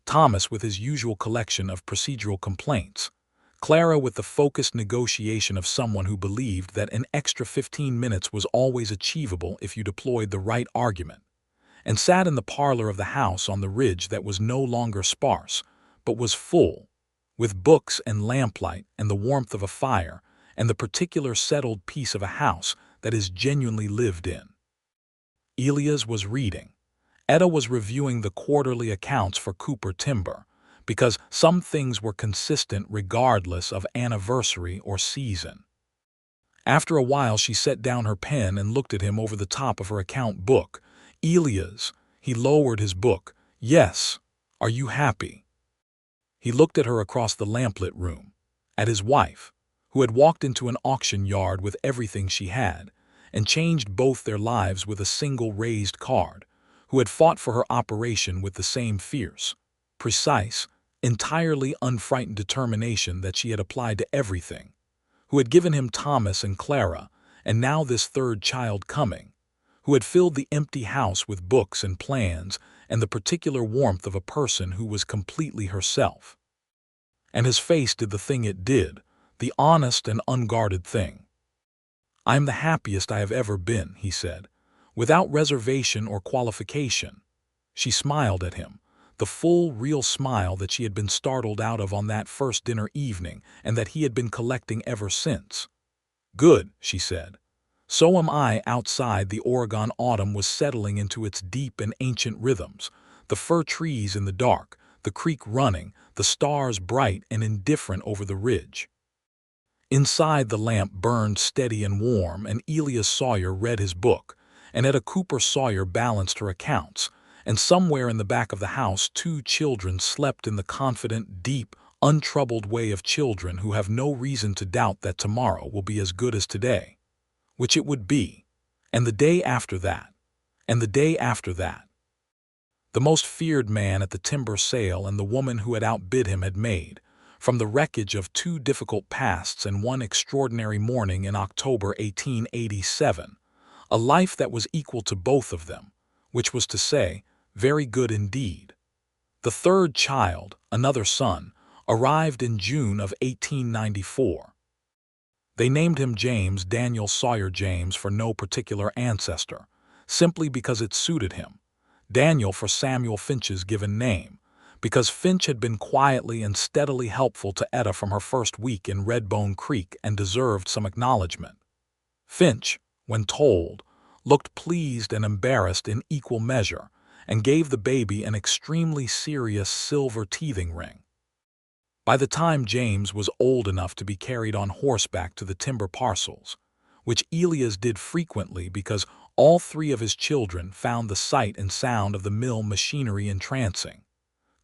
Thomas with his usual collection of procedural complaints, Clara with the focused negotiation of someone who believed that an extra 15 minutes was always achievable if you deployed the right argument, and sat in the parlor of the house on the ridge that was no longer sparse, but was full, with books and lamplight and the warmth of a fire and the particular settled peace of a house that is genuinely lived in. Elias was reading. Etta was reviewing the quarterly accounts for Cooper Timber, because some things were consistent regardless of anniversary or season. After a while she set down her pen and looked at him over the top of her account book. "Elias," he lowered his book. "Yes. Are you happy?" He looked at her across the lamplit room, at his wife, who had walked into an auction yard with everything she had, and changed both their lives with a single raised card, who had fought for her operation with the same fierce, precise, entirely unfrightened determination that she had applied to everything, who had given him Thomas and Clara, and now this third child coming, who had filled the empty house with books and plans and the particular warmth of a person who was completely herself. And his face did the thing it did, the honest and unguarded thing. "I am the happiest I have ever been," he said, without reservation or qualification. She smiled at him, the full, real smile that she had been startled out of on that first dinner evening and that he had been collecting ever since. "Good," she said. "So am I." Outside, the Oregon autumn was settling into its deep and ancient rhythms, the fir trees in the dark, the creek running, the stars bright and indifferent over the ridge. Inside, the lamp burned steady and warm, and Elias Sawyer read his book, and Etta Cooper Sawyer balanced her accounts, and somewhere in the back of the house 2 children slept in the confident, deep, untroubled way of children who have no reason to doubt that tomorrow will be as good as today, which it would be, and the day after that, and the day after that. The most feared man at the timber sale and the woman who had outbid him had made, from the wreckage of 2 difficult pasts and 1 extraordinary morning in October 1887, a life that was equal to both of them, which was to say, very good indeed. The third child, another son, arrived in June of 1894. They named him James Daniel Sawyer James for no particular ancestor, simply because it suited him. Daniel for Samuel Finch's given name, because Finch had been quietly and steadily helpful to Etta from her first week in Redbone Creek and deserved some acknowledgement. Finch, when told, looked pleased and embarrassed in equal measure, and gave the baby an extremely serious silver teething ring. By the time James was old enough to be carried on horseback to the timber parcels, which Elias did frequently because all 3 of his children found the sight and sound of the mill machinery entrancing,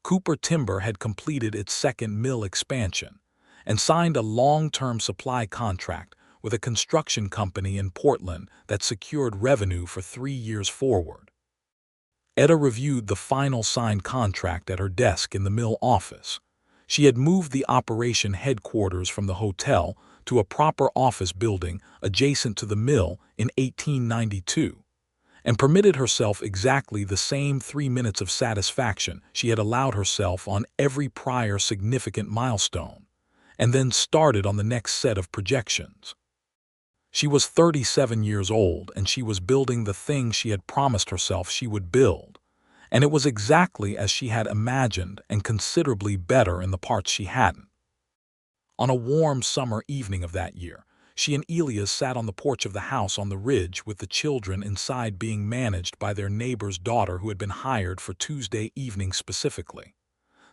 Cooper Timber had completed its second mill expansion and signed a long-term supply contract with a construction company in Portland that secured revenue for 3 years forward. Etta reviewed the final signed contract at her desk in the mill office. She had moved the operation headquarters from the hotel to a proper office building adjacent to the mill in 1892, and permitted herself exactly the same 3 minutes of satisfaction she had allowed herself on every prior significant milestone, and then started on the next set of projections. She was 37 years old, and she was building the thing she had promised herself she would build, and it was exactly as she had imagined and considerably better in the parts she hadn't. On a warm summer evening of that year, she and Elias sat on the porch of the house on the ridge with the children inside being managed by their neighbor's daughter who had been hired for Tuesday evening specifically.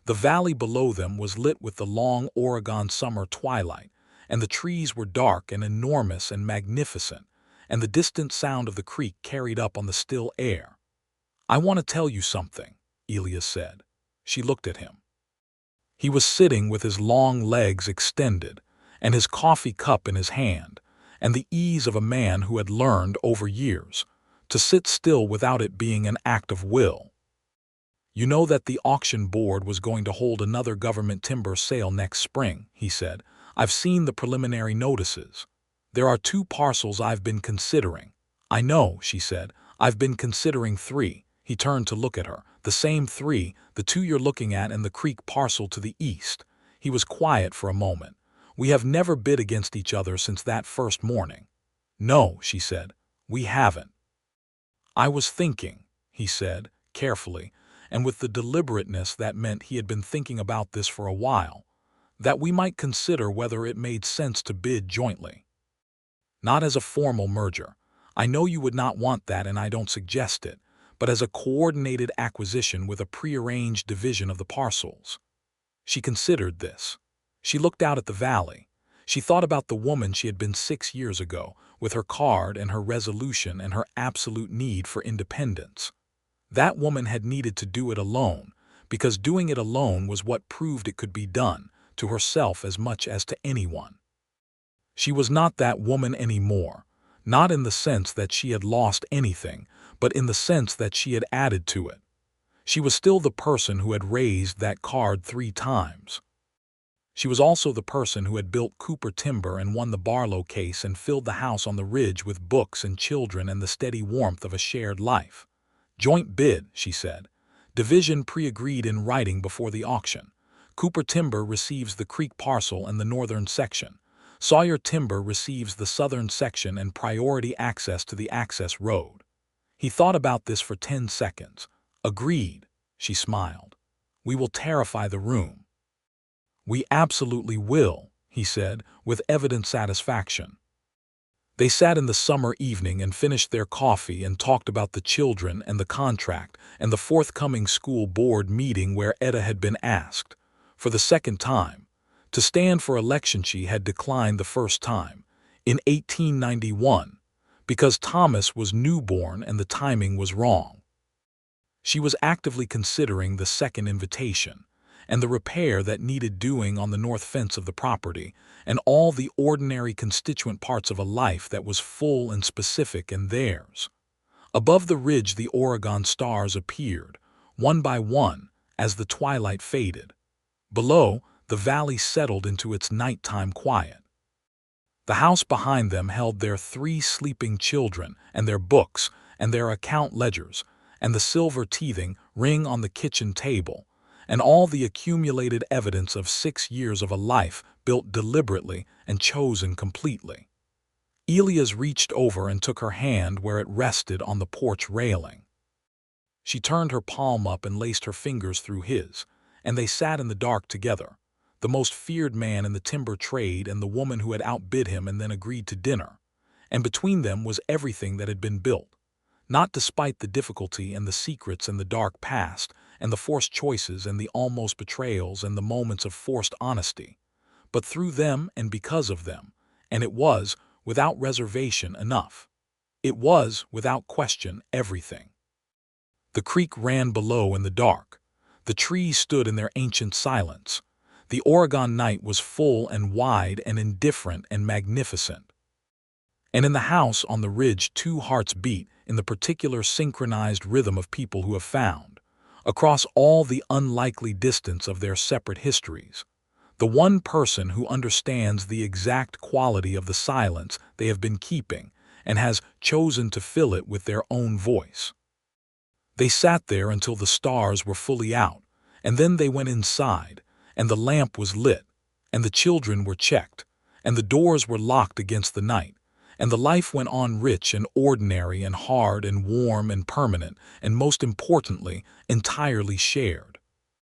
The valley below them was lit with the long Oregon summer twilight, and the trees were dark and enormous and magnificent, and the distant sound of the creek carried up on the still air. "I want to tell you something," Elias said. She looked at him. He was sitting with his long legs extended, and his coffee cup in his hand, and the ease of a man who had learned over years to sit still without it being an act of will. "You know that the auction board was going to hold another government timber sale next spring," he said. "I've seen the preliminary notices. There are 2 parcels I've been considering." "I know," she said. "I've been considering 3. He turned to look at her. "The same 3, the 2 you're looking at and the creek parcel to the east." He was quiet for a moment. "We have never bid against each other since that first morning." "No," she said, "we haven't." "I was thinking," he said, carefully, and with the deliberateness that meant he had been thinking about this for a while, "that we might consider whether it made sense to bid jointly. Not as a formal merger. I know you would not want that, and I don't suggest it, but as a coordinated acquisition with a prearranged division of the parcels." She considered this. She looked out at the valley. She thought about the woman she had been 6 years ago, with her card and her resolution and her absolute need for independence. That woman had needed to do it alone, because doing it alone was what proved it could be done, to herself as much as to anyone. She was not that woman anymore, not in the sense that she had lost anything, but in the sense that she had added to it. She was still the person who had raised that card 3 times. She was also the person who had built Cooper Timber and won the Barlow case and filled the house on the ridge with books and children and the steady warmth of a shared life. Joint bid, she said. Division pre-agreed in writing before the auction. Cooper Timber receives the creek parcel and the northern section. Sawyer Timber receives the southern section and priority access to the access road. He thought about this for 10 seconds. Agreed, she smiled. We will terrify the room. We absolutely will, he said, with evident satisfaction. They sat in the summer evening and finished their coffee and talked about the children and the contract and the forthcoming school board meeting where Etta had been asked, for the second time, to stand for election. She had declined the first time, in 1891, because Thomas was newborn and the timing was wrong. She was actively considering the second invitation, and the repair that needed doing on the north fence of the property, and all the ordinary constituent parts of a life that was full and specific and theirs. Above the ridge the Oregon stars appeared, one by one, as the twilight faded. Below, the valley settled into its nighttime quiet. The house behind them held their 3 sleeping children and their books and their account ledgers and the silver teething ring on the kitchen table, and all the accumulated evidence of 6 years of a life built deliberately and chosen completely. Elias reached over and took her hand where it rested on the porch railing. She turned her palm up and laced her fingers through his, and they sat in the dark together, the most feared man in the timber trade and the woman who had outbid him and then agreed to dinner, and between them was everything that had been built, not despite the difficulty and the secrets and the dark past, and the forced choices and the almost betrayals and the moments of forced honesty, but through them and because of them, and it was, without reservation, enough. It was, without question, everything. The creek ran below in the dark. The trees stood in their ancient silence. The Oregon night was full and wide and indifferent and magnificent. And in the house on the ridge 2 hearts beat in the particular synchronized rhythm of people who have found, across all the unlikely distance of their separate histories, the one person who understands the exact quality of the silence they have been keeping and has chosen to fill it with their own voice. They sat there until the stars were fully out, and then they went inside, and the lamp was lit, and the children were checked, and the doors were locked against the night, and the life went on rich and ordinary and hard and warm and permanent and most importantly, entirely shared.